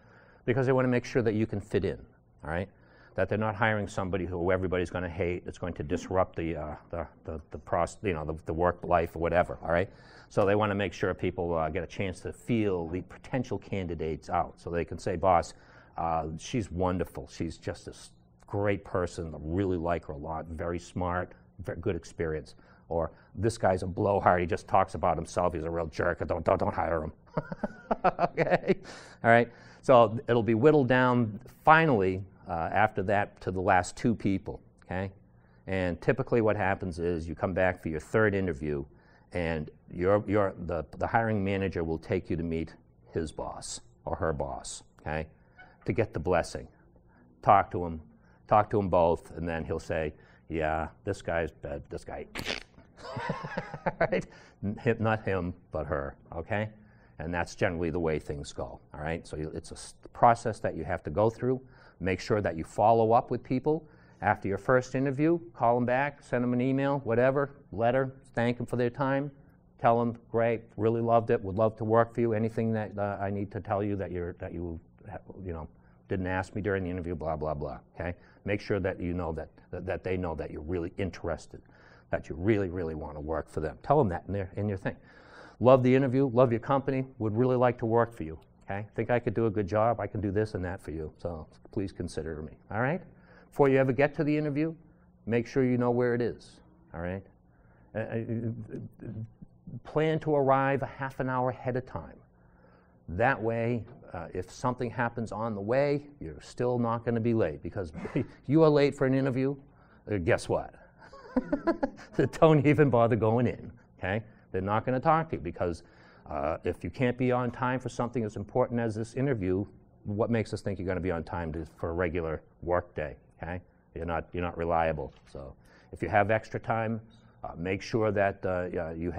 Because they want to make sure that you can fit in, all right? That they're not hiring somebody who everybody's going to hate. It's going to disrupt the work life or whatever. All right. So they want to make sure people get a chance to feel the potential candidates out, so they can say, "Boss, she's wonderful. She's just a great person. I really like her a lot. Very smart. very good experience. Or this guy's a blowhard, he just talks about himself, he's a real jerk, don't hire him. Okay? All right? So it'll be whittled down finally after that to the last 2 people. Okay? And typically what happens is you come back for your 3rd interview, and the hiring manager will take you to meet his boss or her boss, okay, to get the blessing. Talk to them both, and then he'll say, yeah, this guy's bad, this guy. Right? Not him, but her, okay? And that's generally the way things go, all right? So it's a process that you have to go through. Make sure that you follow up with people. After your first interview, call them back, send them an email, whatever, letter, thank them for their time. Tell them, great, really loved it, would love to work for you. Anything that I need to tell you that you didn't ask me during the interview, blah, blah, blah, okay? Make sure that you know that they know that you're really interested, that you really, really want to work for them. Tell them that in your thing. Love the interview, love your company, would really like to work for you, okay? Think I could do a good job, I can do this and that for you, so please consider me, all right? Before you ever get to the interview, make sure you know where it is, all right? Plan to arrive a half an hour ahead of time. That way, if something happens on the way, you're still not going to be late, because you are late for an interview, guess what? Don't even bother going in, okay? They're not going to talk to you, because if you can't be on time for something as important as this interview, what makes us think you're going to be on time for a regular work day, okay? You're not reliable. So if you have extra time, make sure that you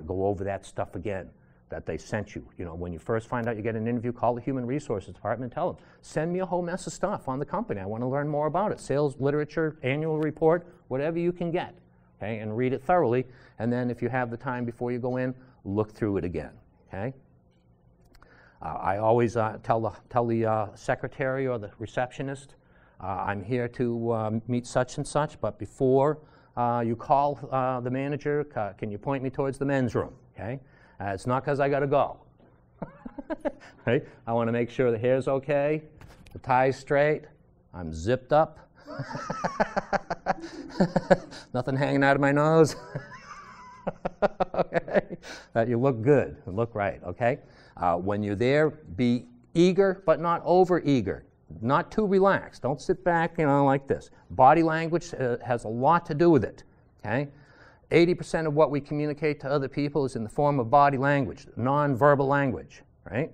go over that stuff again that they sent you. You know, when you first find out you get an interview, call the Human Resources Department and tell them, send me a whole mess of stuff on the company. I want to learn more about it. Sales literature, annual report, whatever you can get, okay? And read it thoroughly. And then if you have the time before you go in, look through it again, okay? I always tell the secretary or the receptionist, I'm here to meet such and such, but before you call the manager, can you point me towards the men's room, okay? It's not because I got to go, right? I want to make sure the hair's okay, the tie's straight, I'm zipped up, nothing hanging out of my nose, okay? That you look good and look right, okay? When you're there, be eager but not over-eager. Not too relaxed. Don't sit back, like this. Body language has a lot to do with it, okay? 80% of what we communicate to other people is in the form of body language, non-verbal language, right?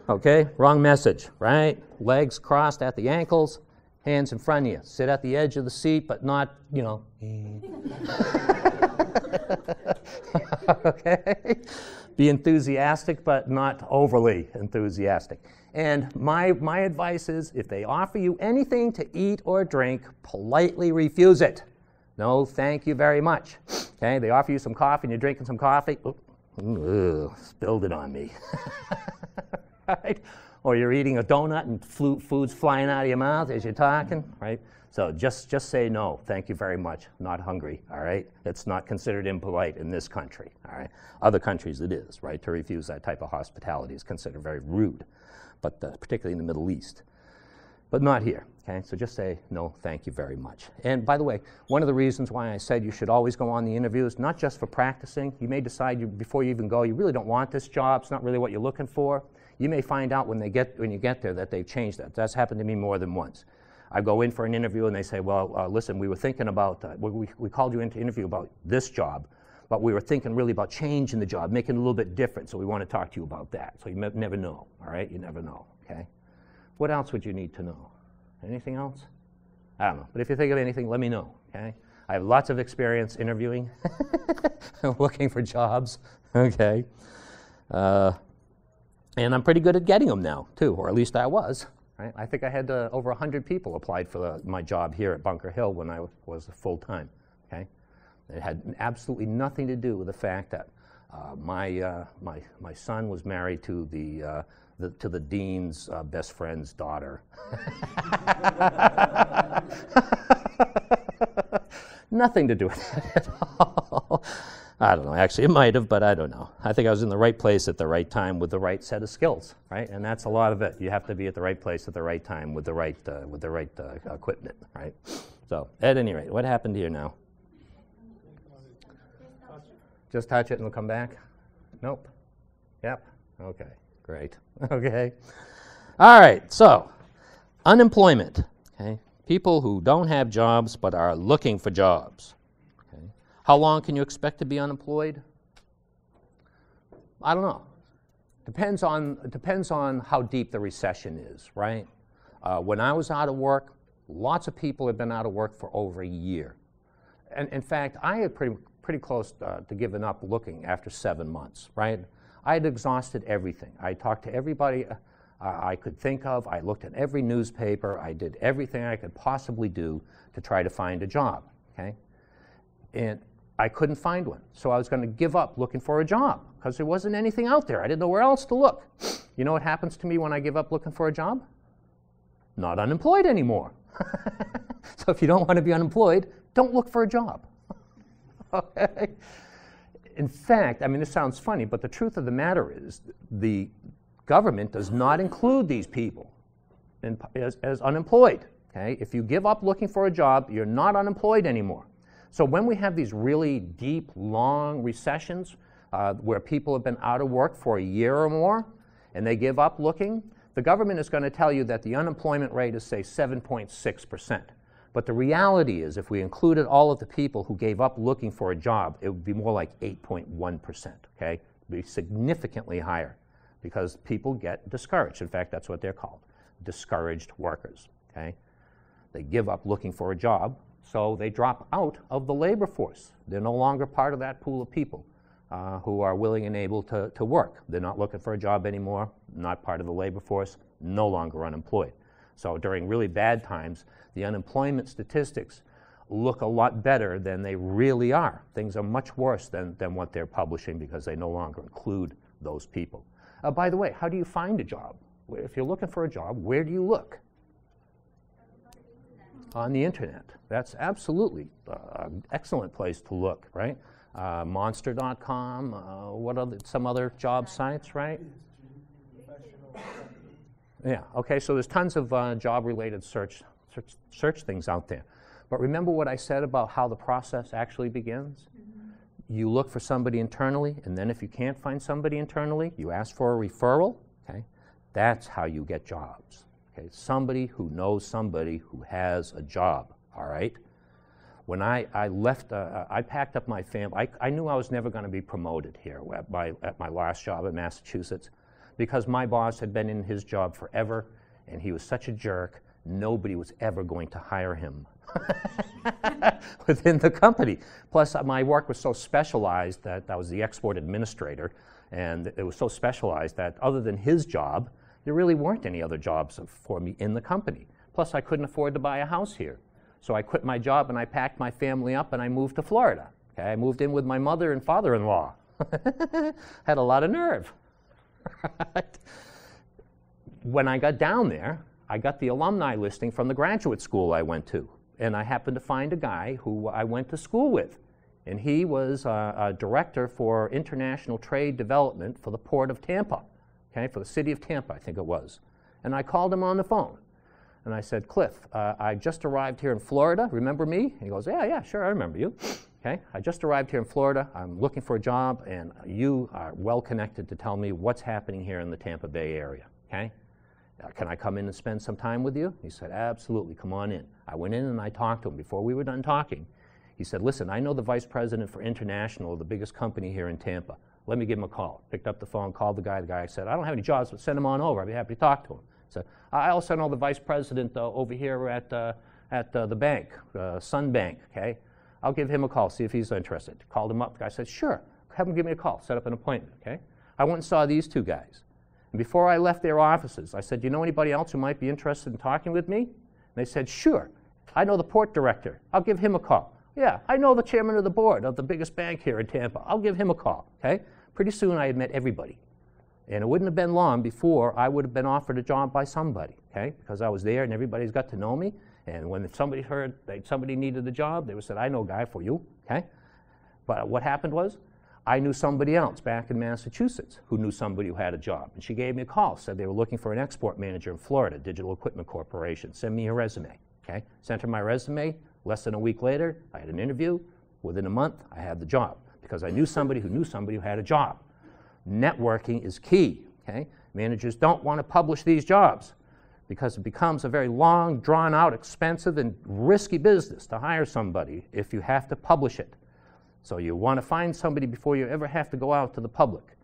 Okay, wrong message, right? Legs crossed at the ankles, hands in front of you. Sit at the edge of the seat, but not, Okay? Be enthusiastic, but not overly enthusiastic. And my advice is, if they offer you anything to eat or drink, politely refuse it. No, thank you very much. Okay? They offer you some coffee and you're drinking some coffee. Ooh, spilled it on me. Right? Or you're eating a donut and food's flying out of your mouth as you're talking, right? So just say no, thank you very much, not hungry, all right? It's not considered impolite in this country, all right? Other countries it is, right? To refuse that type of hospitality is considered very rude, but particularly in the Middle East. But not here, okay? So just say no, thank you very much. And by the way, one of the reasons why I said you should always go on the interviews, not just for practicing. You may decide before you even go, you really don't want this job, it's not really what you're looking for. You may find out when you get there that they've changed that. That's happened to me more than once. I go in for an interview and they say, well, listen, we were thinking about, we called you in to interview about this job, but we were thinking really about changing the job, making it a little bit different, so we want to talk to you about that. So you never know, all right? You never know, okay? What else would you need to know? Anything else? I don't know, but if you think of anything, let me know, okay? I have lots of experience interviewing, looking for jobs, okay? And I'm pretty good at getting them now, too, or at least I was. Right? I think I had over 100 people applied for my job here at Bunker Hill when I was full-time, okay? It had absolutely nothing to do with the fact that my son was married to the dean's best friend's daughter. Nothing to do with that at all. I don't know. Actually, it might have, but I don't know. I think I was in the right place at the right time with the right set of skills, right? And that's a lot of it. You have to be at the right place at the right time with the right equipment, right? So, at any rate, what happened here now? Just touch it and it'll come back? Nope. Yep. Okay. Great. Okay. All right. So, unemployment. Okay. People who don't have jobs but are looking for jobs. Okay. How long can you expect to be unemployed? I don't know. Depends on how deep the recession is, right? When I was out of work, lots of people had been out of work for over a year. And in fact, I had pretty close to giving up looking after 7 months, right? I had exhausted everything. I talked to everybody I could think of. I looked at every newspaper. I did everything I could possibly do to try to find a job, okay? And I couldn't find one. So I was going to give up looking for a job because there wasn't anything out there. I didn't know where else to look. You know what happens to me when I give up looking for a job? Not unemployed anymore. So if you don't want to be unemployed, don't look for a job. Okay? In fact, I mean, this sounds funny, but the truth of the matter is the government does not include these people as unemployed. Okay? If you give up looking for a job, you're not unemployed anymore. So when we have these really deep, long recessions where people have been out of work for a year or more and they give up looking, the government is going to tell you that the unemployment rate is, say, 7.6%. But the reality is, if we included all of the people who gave up looking for a job, it would be more like 8.1%, okay? It would be significantly higher because people get discouraged. In fact, that's what they're called, discouraged workers, okay? They give up looking for a job, so they drop out of the labor force. They're no longer part of that pool of people who are willing and able to work. They're not looking for a job anymore, not part of the labor force, no longer unemployed. So during really bad times, the unemployment statistics look a lot better than they really are. Things are much worse than what they're publishing because they no longer include those people. By the way, how do you find a job? If you're looking for a job, where do you look? On the internet. That's absolutely an excellent place to look, right? Monster.com, some other job sites, right? Yeah, okay, so there's tons of job-related search things out there. But remember what I said about how the process actually begins? Mm-hmm. You look for somebody internally, and then if you can't find somebody internally, you ask for a referral, okay? That's how you get jobs, okay? Somebody who knows somebody who has a job, all right? When I left, I packed up my family. I knew I was never going to be promoted here at my last job in Massachusetts, because my boss had been in his job forever, and he was such a jerk, nobody was ever going to hire him within the company. Plus, my work was so specialized that I was the export administrator, and it was so specialized that other than his job, there really weren't any other jobs for me in the company. Plus, I couldn't afford to buy a house here. So I quit my job, and I packed my family up, and I moved to Florida. Okay? I moved in with my mother and father-in-law. Had a lot of nerve. Right. When I got down there, I got the alumni listing from the graduate school I went to, and I happened to find a guy who I went to school with, and he was a director for international trade development for the port of Tampa, okay, for the city of Tampa, I think it was. And I called him on the phone, and I said, Cliff, I just arrived here in Florida, remember me? And he goes, yeah, sure, I remember you. Okay, I just arrived here in Florida, I'm looking for a job, and you are well connected to tell me what's happening here in the Tampa Bay area, okay? Can I come in and spend some time with you? He said, absolutely, come on in. I went in and I talked to him. Before we were done talking, he said, listen, I know the vice president for International, the biggest company here in Tampa. Let me give him a call. Picked up the phone, called the guy. The guy said, I don't have any jobs, but send him on over. I'd be happy to talk to him. So I also know the vice president over here at the bank, Sun Bank, okay? I'll give him a call, see if he's interested. Called him up. The guy said, sure, have him give me a call, set up an appointment, okay? I went and saw these two guys. And before I left their offices, I said, do you know anybody else who might be interested in talking with me? And they said, sure, I know the port director. I'll give him a call. Yeah, I know the chairman of the board of the biggest bank here in Tampa. I'll give him a call, okay? Pretty soon I had met everybody. And it wouldn't have been long before I would have been offered a job by somebody, okay? Because I was there and everybody's got to know me. And when somebody heard that somebody needed a job, they would say, I know a guy for you, okay? But what happened was, I knew somebody else back in Massachusetts who knew somebody who had a job. And she gave me a call, said they were looking for an export manager in Florida, Digital Equipment Corporation. Send me your resume. Okay? Sent her my resume. Less than a week later, I had an interview. Within a month, I had the job because I knew somebody who had a job. Networking is key. Okay? Managers don't want to publish these jobs because it becomes a very long, drawn-out, expensive, and risky business to hire somebody if you have to publish it. So you want to find somebody before you ever have to go out to the public.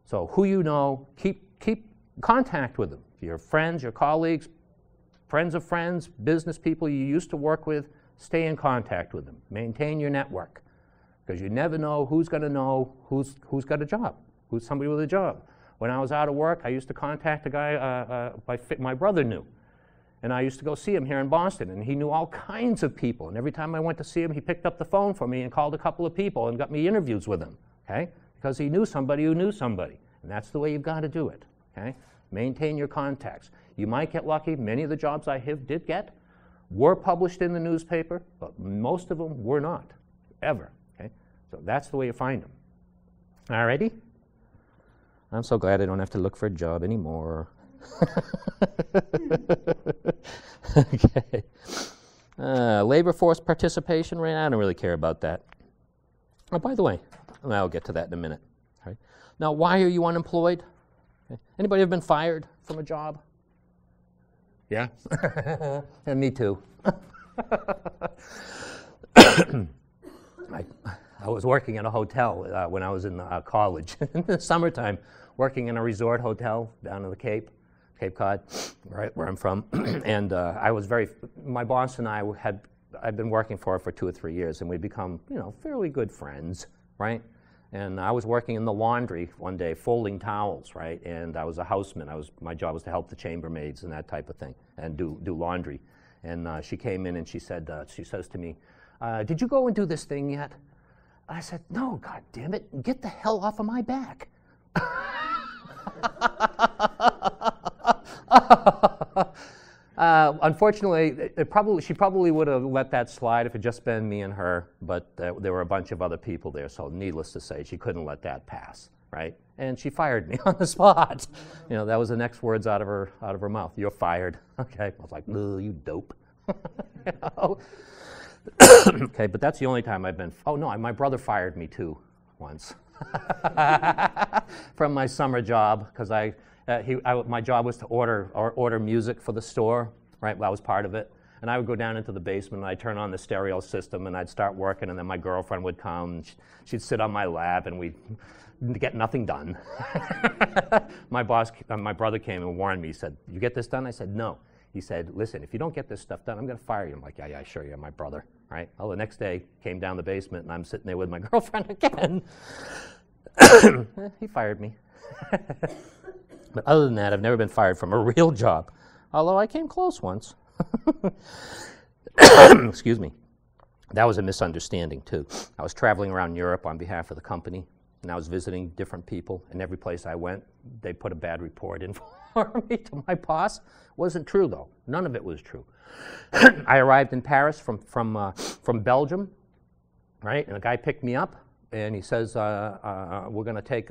So who you know, keep contact with them. Your friends, your colleagues, friends of friends, business people you used to work with, stay in contact with them. Maintain your network because you never know who's who's got a job, who's somebody with a job. When I was out of work, I used to contact a guy my brother knew. And I used to go see him here in Boston, and he knew all kinds of people. And every time I went to see him, he picked up the phone for me and called a couple of people and got me interviews with them, okay? Because he knew somebody who knew somebody. And that's the way you've got to do it, okay? Maintain your contacts. You might get lucky. Many of the jobs I did get were published in the newspaper, but most of them were not, ever, okay? So that's the way you find them. All righty? I'm so glad I don't have to look for a job anymore. Okay. Labor force participation rate, I don't really care about that. Oh, by the way, I'll get to that in a minute. All right. Now, why are you unemployed? Okay. Anybody ever been fired from a job? Yeah? And me too. I was working in a hotel when I was in college in the summertime, working in a resort hotel down in the Cape Cod, right where I'm from. And my boss and I'd been working for her for 2 or 3 years, and we'd become, fairly good friends, right? And I was working in the laundry one day, folding towels, right? And I was a houseman. My job was to help the chambermaids and that type of thing, and do laundry. And she came in and she says to me, "Did you go and do this thing yet?" I said, "No, God damn it, get the hell off of my back." Unfortunately, she probably would have let that slide if it had just been me and her, but there were a bunch of other people there, so needless to say, she couldn't let that pass, right? And she fired me on the spot. That was the next words out of her mouth. "You're fired." Okay, I was like, "Ugh, you dope." Okay, but that's the only time I've been. Oh no, my brother fired me too, once, from my summer job because my job was to order music for the store, right? Well, I was part of it, and I would go down into the basement and I'd turn on the stereo system and I'd start working, and then my girlfriend would come. And she'd sit on my lap, and we'd get nothing done. My brother came and warned me. He said, "You get this done?" I said, "No." He said, "Listen, if you don't get this stuff done, I'm going to fire you." I'm like, yeah, sure, you're my brother, right? Well, the next day, came down the basement, and I'm sitting there with my girlfriend again. He fired me. But other than that, I've never been fired from a real job, although I came close once. Excuse me. That was a misunderstanding, too. I was traveling around Europe on behalf of the company, and I was visiting different people, and every place I went, they put a bad report in for me to my boss. Wasn't true, though. None of it was true. I arrived in Paris from Belgium, right? And a guy picked me up, and he says, "We're going to take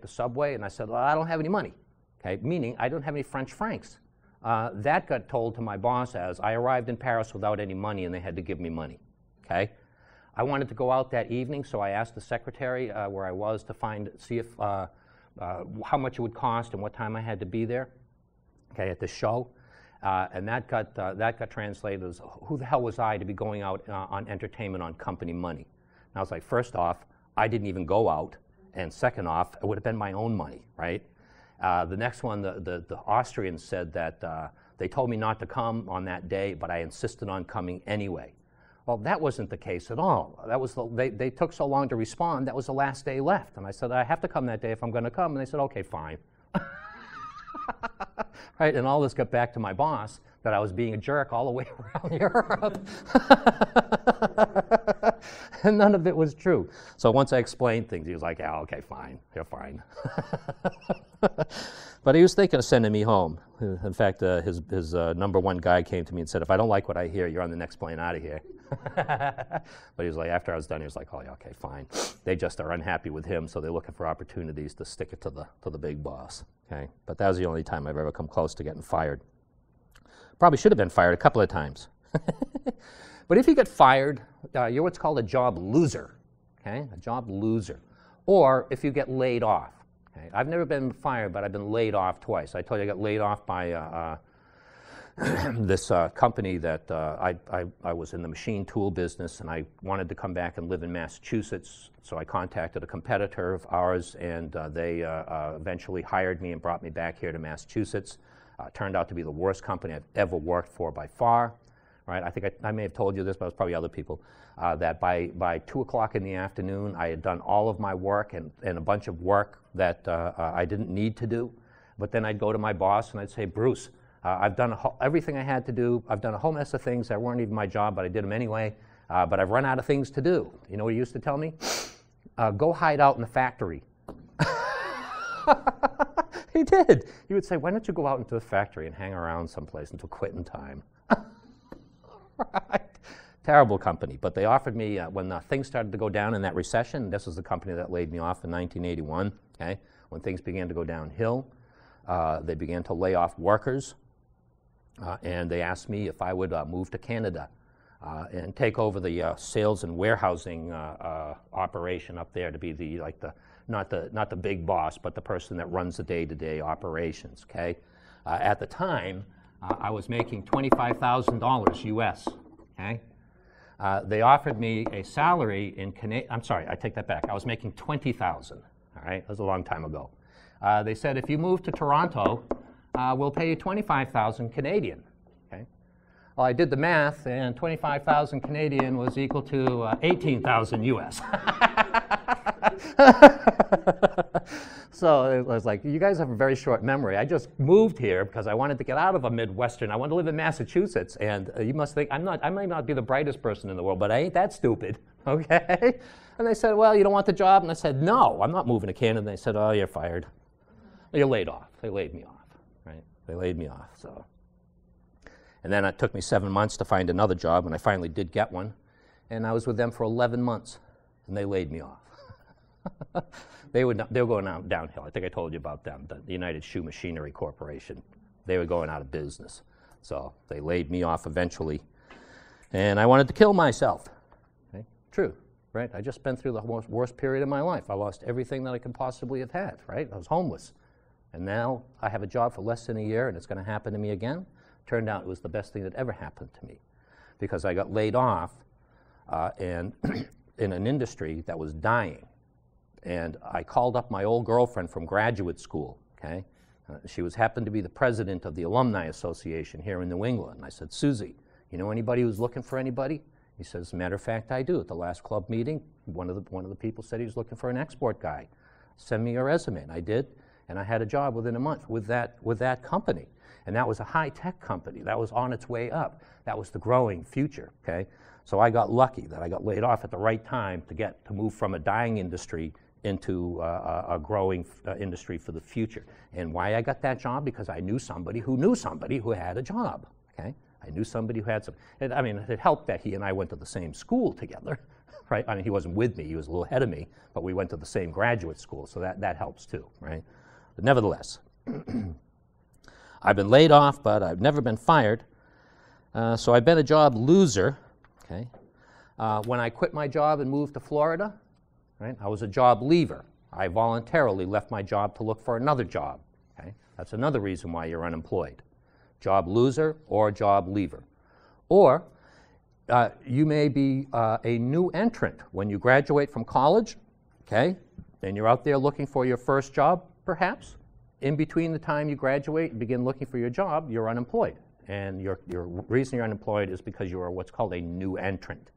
the subway." And I said, "Well, I don't have any money." Okay, meaning I don't have any French francs. That got told to my boss as I arrived in Paris without any money, and they had to give me money. Okay, I wanted to go out that evening, so I asked the secretary where I was to see if how much it would cost and what time I had to be there. Okay, at the show, and that got translated as, who the hell was I to be going out on entertainment on company money? And I was like, first off, I didn't even go out, and second off, it would have been my own money, right? The next one, the Austrians said that they told me not to come on that day, but I insisted on coming anyway. Well, that wasn't the case at all. That was they took so long to respond. That was the last day left, and I said, I have to come that day if I'm going to come, and they said, okay, fine. Right, and all this got back to my boss that I was being a jerk all the way around Europe. And none of it was true. So once I explained things, he was like, yeah, okay, fine, you're fine. But he was thinking of sending me home. In fact, his number one guy came to me and said, if I don't like what I hear, you're on the next plane out of here. But he was like, after I was done, he was like, oh, yeah, okay, fine. They just are unhappy with him, so they're looking for opportunities to stick it to the big boss. Okay? But that was the only time I've ever come close to getting fired. Probably should have been fired a couple of times. But if you get fired, you're what's called a job loser. Okay? A job loser. Or if you get laid off. Okay? I've never been fired, but I've been laid off twice. I told you I got laid off by this company that I was in the machine tool business, and I wanted to come back and live in Massachusetts. So I contacted a competitor of ours, and they eventually hired me and brought me back here to Massachusetts. Turned out to be the worst company I've ever worked for by far. Right? I think I may have told you this, but it was probably other people, that by 2 o'clock in the afternoon, I had done all of my work and a bunch of work that I didn't need to do. But then I'd go to my boss and I'd say, Bruce, I've done everything I had to do. I've done a whole mess of things that weren't even my job, but I did them anyway. But I've run out of things to do. You know what he used to tell me? Go hide out in the factory. He did. He would say, why don't you go out into the factory and hang around someplace until quitting time? Right. Terrible company. But they offered me, when things started to go down in that recession, this was the company that laid me off in 1981, okay? When things began to go downhill, they began to lay off workers, and they asked me if I would move to Canada and take over the sales and warehousing operation up there to be not the big boss, but the person that runs the day-to-day operations, okay? At the time, I was making $25,000 US, okay? They offered me a salary in Canadian, I'm sorry, I take that back. I was making $20,000, all right? That was a long time ago. They said, if you move to Toronto, we'll pay you $25,000 Canadian, okay? Well, I did the math, and $25,000 Canadian was equal to 18,000 US. So it was like, you guys have a very short memory. I just moved here because I wanted to get out of a Midwestern. I wanted to live in Massachusetts, and you must think I might not be the brightest person in the world, but I ain't that stupid, okay? And they said, well, you don't want the job? And I said, no, I'm not moving to Canada. And they said, oh, you're fired. You're laid off. They laid me off, right? They laid me off, so. And then it took me 7 months to find another job, and I finally did get one. And I was with them for 11 months, and they laid me off. They were going downhill. I think I told you about them, the United Shoe Machinery Corporation. They were going out of business. So they laid me off eventually. And I wanted to kill myself. Okay? True, right? I just been through the worst period of my life. I lost everything that I could possibly have had, right? I was homeless. And now I have a job for less than a year, and it's going to happen to me again. Turned out it was the best thing that ever happened to me, because I got laid off and in an industry that was dying. And I called up my old girlfriend from graduate school, okay? She happened to be the president of the Alumni Association here in New England. And I said, Susie, you know anybody who's looking for anybody? He says, as a matter of fact, I do. At the last club meeting, one of the people said he was looking for an export guy. Send me your resume. And I did, and I had a job within a month with that company. And that was a high-tech company. That was on its way up. That was the growing future, okay? So I got lucky that I got laid off at the right time to move from a dying industry into a growing industry for the future. And why I got that job? Because I knew somebody who had a job, okay? I knew somebody who had some, I mean, it helped that he and I went to the same school together, right? I mean, he wasn't with me, he was a little ahead of me, but we went to the same graduate school, so that helps too, right? But nevertheless, I've been laid off, but I've never been fired, so I've been a job loser, okay? When I quit my job and moved to Florida, right, I was a job leaver. I voluntarily left my job to look for another job, okay? That's another reason why you're unemployed. Job loser or job leaver. Or you may be a new entrant when you graduate from college, okay? Then you're out there looking for your first job, perhaps. In between the time you graduate and begin looking for your job, you're unemployed. And your reason you're unemployed is because you are what's called a new entrant.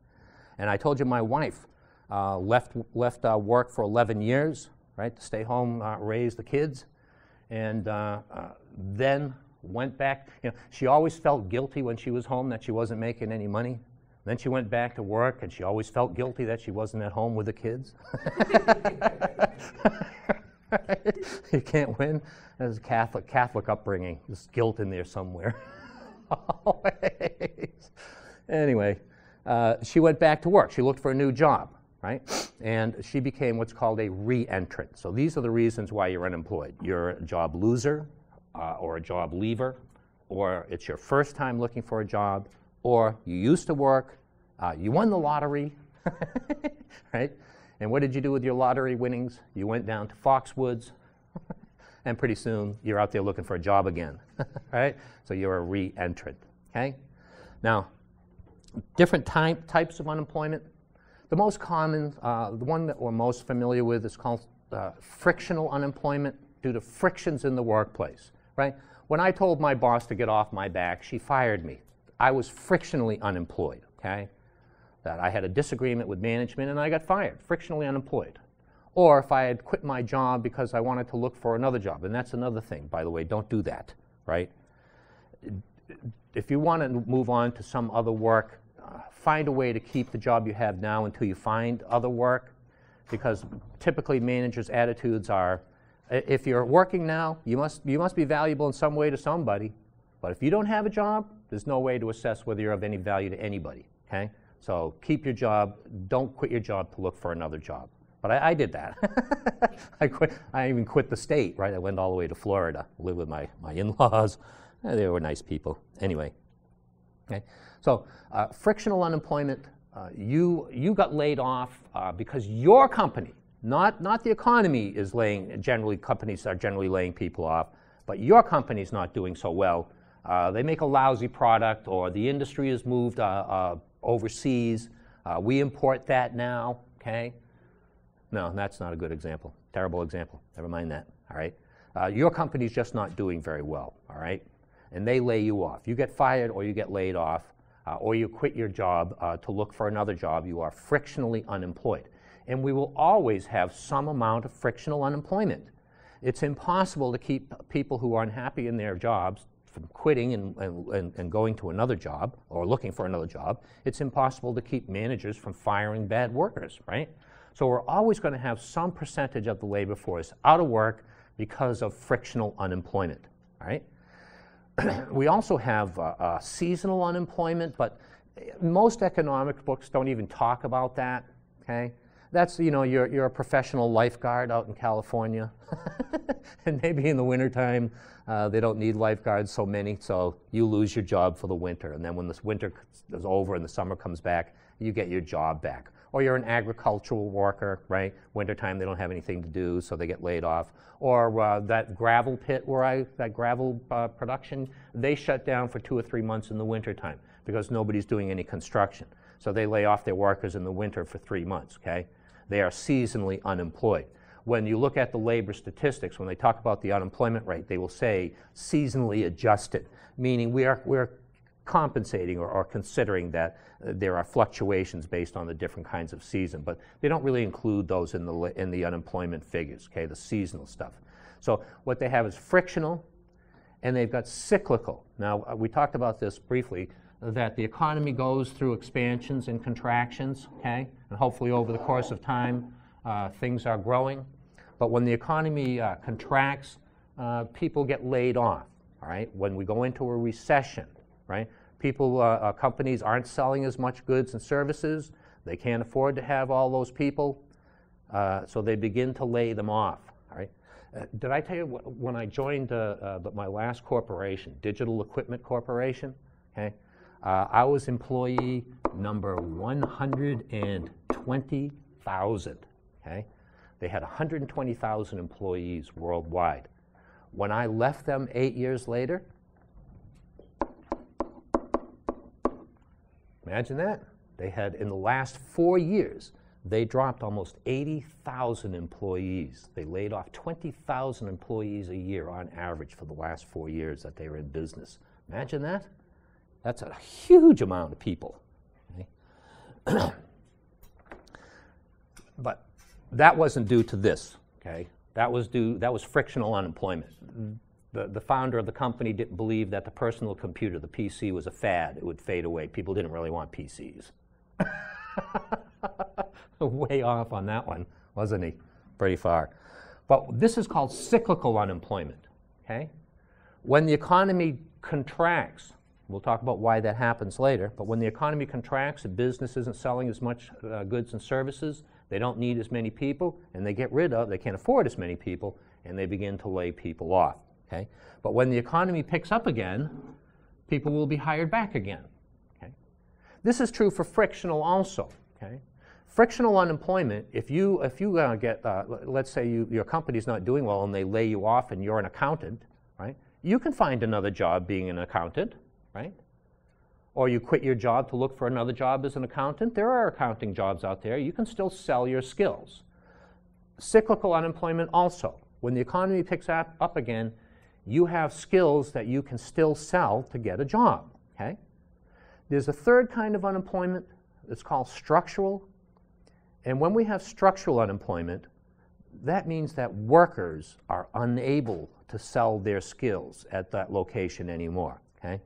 And I told you my wife left work for 11 years, right, to stay home, raise the kids, and then went back. You know, she always felt guilty when she was home that she wasn't making any money, Then she went back to work, and she always felt guilty that she wasn't at home with the kids. You can't win. There's a Catholic upbringing. There's guilt in there somewhere. Always. Anyway, she went back to work. She looked for a new job, right? And she became what's called a re-entrant. So these are the reasons why you're unemployed. You're a job loser, or a job leaver, or it's your first time looking for a job, or you used to work, you won the lottery, right? And what did you do with your lottery winnings? You went down to Foxwoods, and pretty soon you're out there looking for a job again, right? So you're a re-entrant, okay? Now, different types of unemployment. The most common, the one that we're most familiar with is called frictional unemployment due to frictions in the workplace, right? When I told my boss to get off my back, she fired me. I was frictionally unemployed, okay? That I had a disagreement with management and I got fired, frictionally unemployed. Or if I had quit my job because I wanted to look for another job, and that's another thing, by the way, don't do that, right? If you want to move on to some other work, find a way to keep the job you have now until you find other work, because typically managers' attitudes are, if you're working now, you must be valuable in some way to somebody, but if you don't have a job, there's no way to assess whether you're of any value to anybody, okay? So keep your job, don't quit your job to look for another job. But I did that. I even quit the state, right? I went all the way to Florida, lived with my in-laws. They were nice people. Anyway, okay. So frictional unemployment, you got laid off because your company, not the economy is companies are generally laying people off, but your company's not doing so well. They make a lousy product, or the industry has moved overseas. We import that now, okay? No, that's not a good example. Terrible example. Never mind that, all right? Your company's just not doing very well, all right? And they lay you off. You get fired or you get laid off, or you quit your job to look for another job. You are frictionally unemployed. And we will always have some amount of frictional unemployment. It's impossible to keep people who are unhappy in their jobs from quitting and going to another job or looking for another job. It's impossible to keep managers from firing bad workers, right? So we're always going to have some percentage of the labor force out of work because of frictional unemployment, right? We also have seasonal unemployment, but most economic books don't even talk about that, okay? That's, you're a professional lifeguard out in California, and maybe in the wintertime they don't need lifeguards so many, so you lose your job for the winter, and then when this winter is over and the summer comes back, you get your job back. Or you're an agricultural worker, right? Wintertime they don't have anything to do, so they get laid off. Or that gravel pit that gravel production, they shut down for 2 or 3 months in the wintertime because nobody's doing any construction. So they lay off their workers in the winter for 3 months, okay? They are seasonally unemployed. When you look at the labor statistics, when they talk about the unemployment rate, they will say seasonally adjusted, meaning we're compensating or considering that there are fluctuations based on the different kinds of season, but they don't really include those in the unemployment figures, okay, the seasonal stuff. So what they have is frictional, and they've got cyclical. Now, we talked about this briefly, that the economy goes through expansions and contractions, okay, and hopefully over the course of time, things are growing. But when the economy contracts, people get laid off, all right? When we go into a recession, right? Companies aren't selling as much goods and services. They can't afford to have all those people, so they begin to lay them off. All right? Did I tell you when I joined my last corporation, Digital Equipment Corporation? Okay, I was employee number 120,000. Okay, they had 120,000 employees worldwide. When I left them 8 years later. Imagine that. They had, in the last 4 years, they dropped almost 80,000 employees. They laid off 20,000 employees a year on average for the last 4 years that they were in business. Imagine that. That's a huge amount of people. Okay? But that wasn't due to this. Okay? That was frictional unemployment. the founder of the company didn't believe that the personal computer, the PC, was a fad. It would fade away. People didn't really want PCs. Way off on that one, wasn't he? Pretty far. But this is called cyclical unemployment. Okay? When the economy contracts, we'll talk about why that happens later, but when the economy contracts, a business isn't selling as much goods and services, they don't need as many people, and they can't afford as many people, and they begin to lay people off. Okay? But when the economy picks up again, people will be hired back again. Okay? This is true for frictional also. Okay? Frictional unemployment, if you get, let's say your company's not doing well and they lay you off and you're an accountant, right? You can find another job being an accountant, right? Or you quit your job to look for another job as an accountant. There are accounting jobs out there. You can still sell your skills. Cyclical unemployment also. When the economy picks up again, you have skills that you can still sell to get a job, okay? There's a third kind of unemployment. It's called structural. And when we have structural unemployment, that means that workers are unable to sell their skills at that location anymore, okay?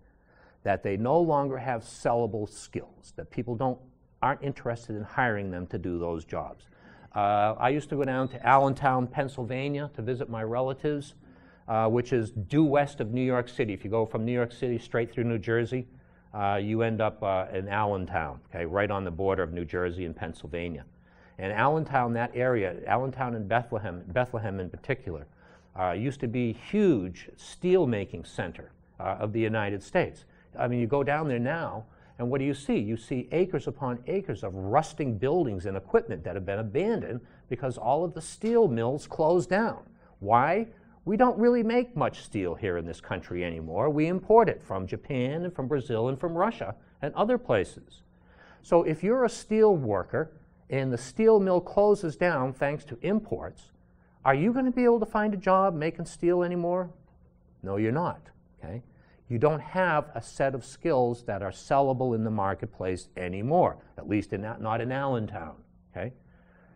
That they no longer have sellable skills, that people aren't interested in hiring them to do those jobs. I used to go down to Allentown, Pennsylvania to visit my relatives, which is due west of New York City. If you go from New York City straight through New Jersey, you end up in Allentown, okay, right on the border of New Jersey and Pennsylvania. And Allentown, that area, Allentown and Bethlehem in particular, used to be a huge steel-making center of the United States. I mean, you go down there now, and what do you see? You see acres upon acres of rusting buildings and equipment that have been abandoned because all of the steel mills closed down. Why? We don't really make much steel here in this country anymore. We import it from Japan and from Brazil and from Russia and other places. So if you're a steel worker and the steel mill closes down thanks to imports, are you going to be able to find a job making steel anymore? No, you're not. Okay? You don't have a set of skills that are sellable in the marketplace anymore, at least not in Allentown. Okay?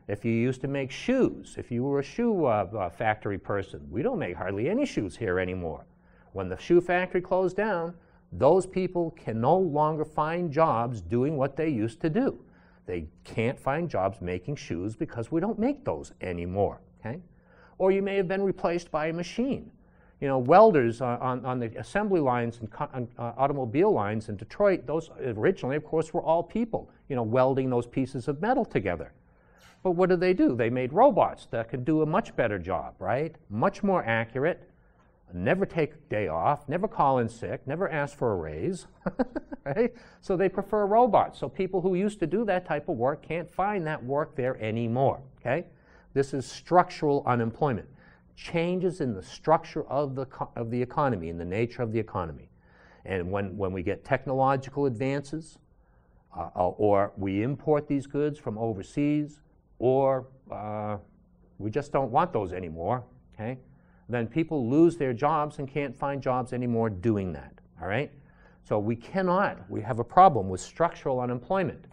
If you used to make shoes, if you were a shoe factory person, we don't make hardly any shoes here anymore. When the shoe factory closed down, those people can no longer find jobs doing what they used to do. They can't find jobs making shoes because we don't make those anymore. Okay? Or you may have been replaced by a machine. You know, welders on the assembly lines and automobile lines in Detroit, those originally, of course, were all people, you know, welding those pieces of metal together. But what did? They made robots that could do a much better job, right? Much more accurate, never take a day off, never call in sick, never ask for a raise, right? So they prefer robots. So people who used to do that type of work can't find that work there anymore, okay? This is structural unemployment. Changes in the structure of the economy, in the nature of the economy. And when we get technological advances, or we import these goods from overseas, or we just don't want those anymore, okay? Then people lose their jobs and can't find jobs anymore doing that, all right? So we have a problem with structural unemployment.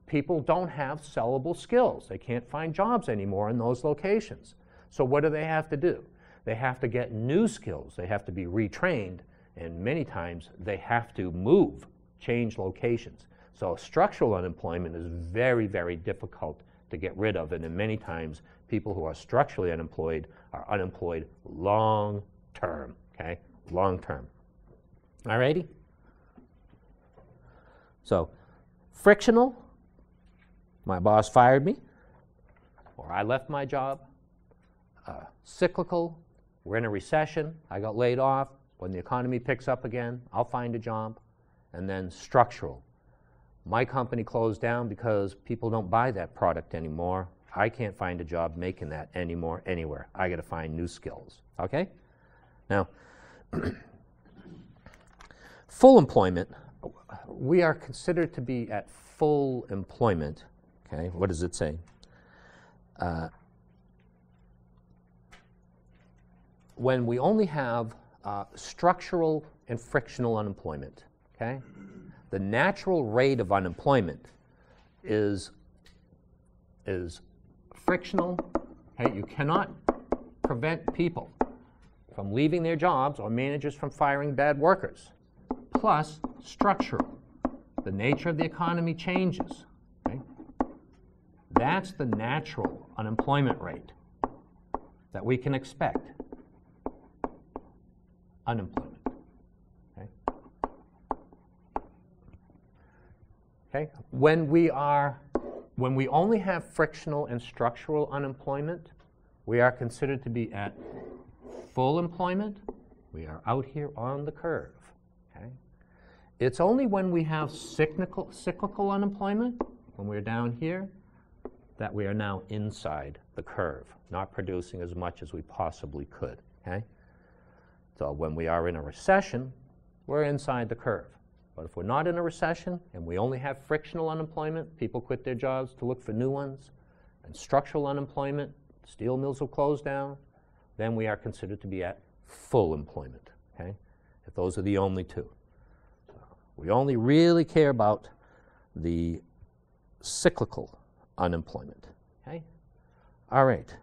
People don't have sellable skills. They can't find jobs anymore in those locations. So what do they have to do? They have to get new skills. They have to be retrained, and many times they have to change locations. So structural unemployment is very, very difficult to get rid of, and many times people who are structurally unemployed are unemployed long term, okay? Long term. All righty? So frictional, my boss fired me, or I left my job. Cyclical, we're in a recession, I got laid off. When the economy picks up again, I'll find a job. And then structural. My company closed down because people don't buy that product anymore. I can't find a job making that anymore anywhere. I got to find new skills, okay? Now, full employment, we are considered to be at full employment, okay? What does it say? When we only have structural and frictional unemployment, okay? The natural rate of unemployment is frictional, okay? You cannot prevent people from leaving their jobs or managers from firing bad workers, plus structural. The nature of the economy changes. Okay? That's the natural unemployment rate that we can expect. Unemployment. Okay? Okay? When we only have frictional and structural unemployment, we are considered to be at full employment. We are out here on the curve. Okay? It's only when we have cyclical unemployment, when we're down here, that we are now inside the curve, not producing as much as we possibly could. Okay? So when we are in a recession, we're inside the curve. But if we're not in a recession and we only have frictional unemployment, people quit their jobs to look for new ones, and structural unemployment, steel mills will close down, then we are considered to be at full employment. Okay? If those are the only two. We only really care about the cyclical unemployment. Okay? All right.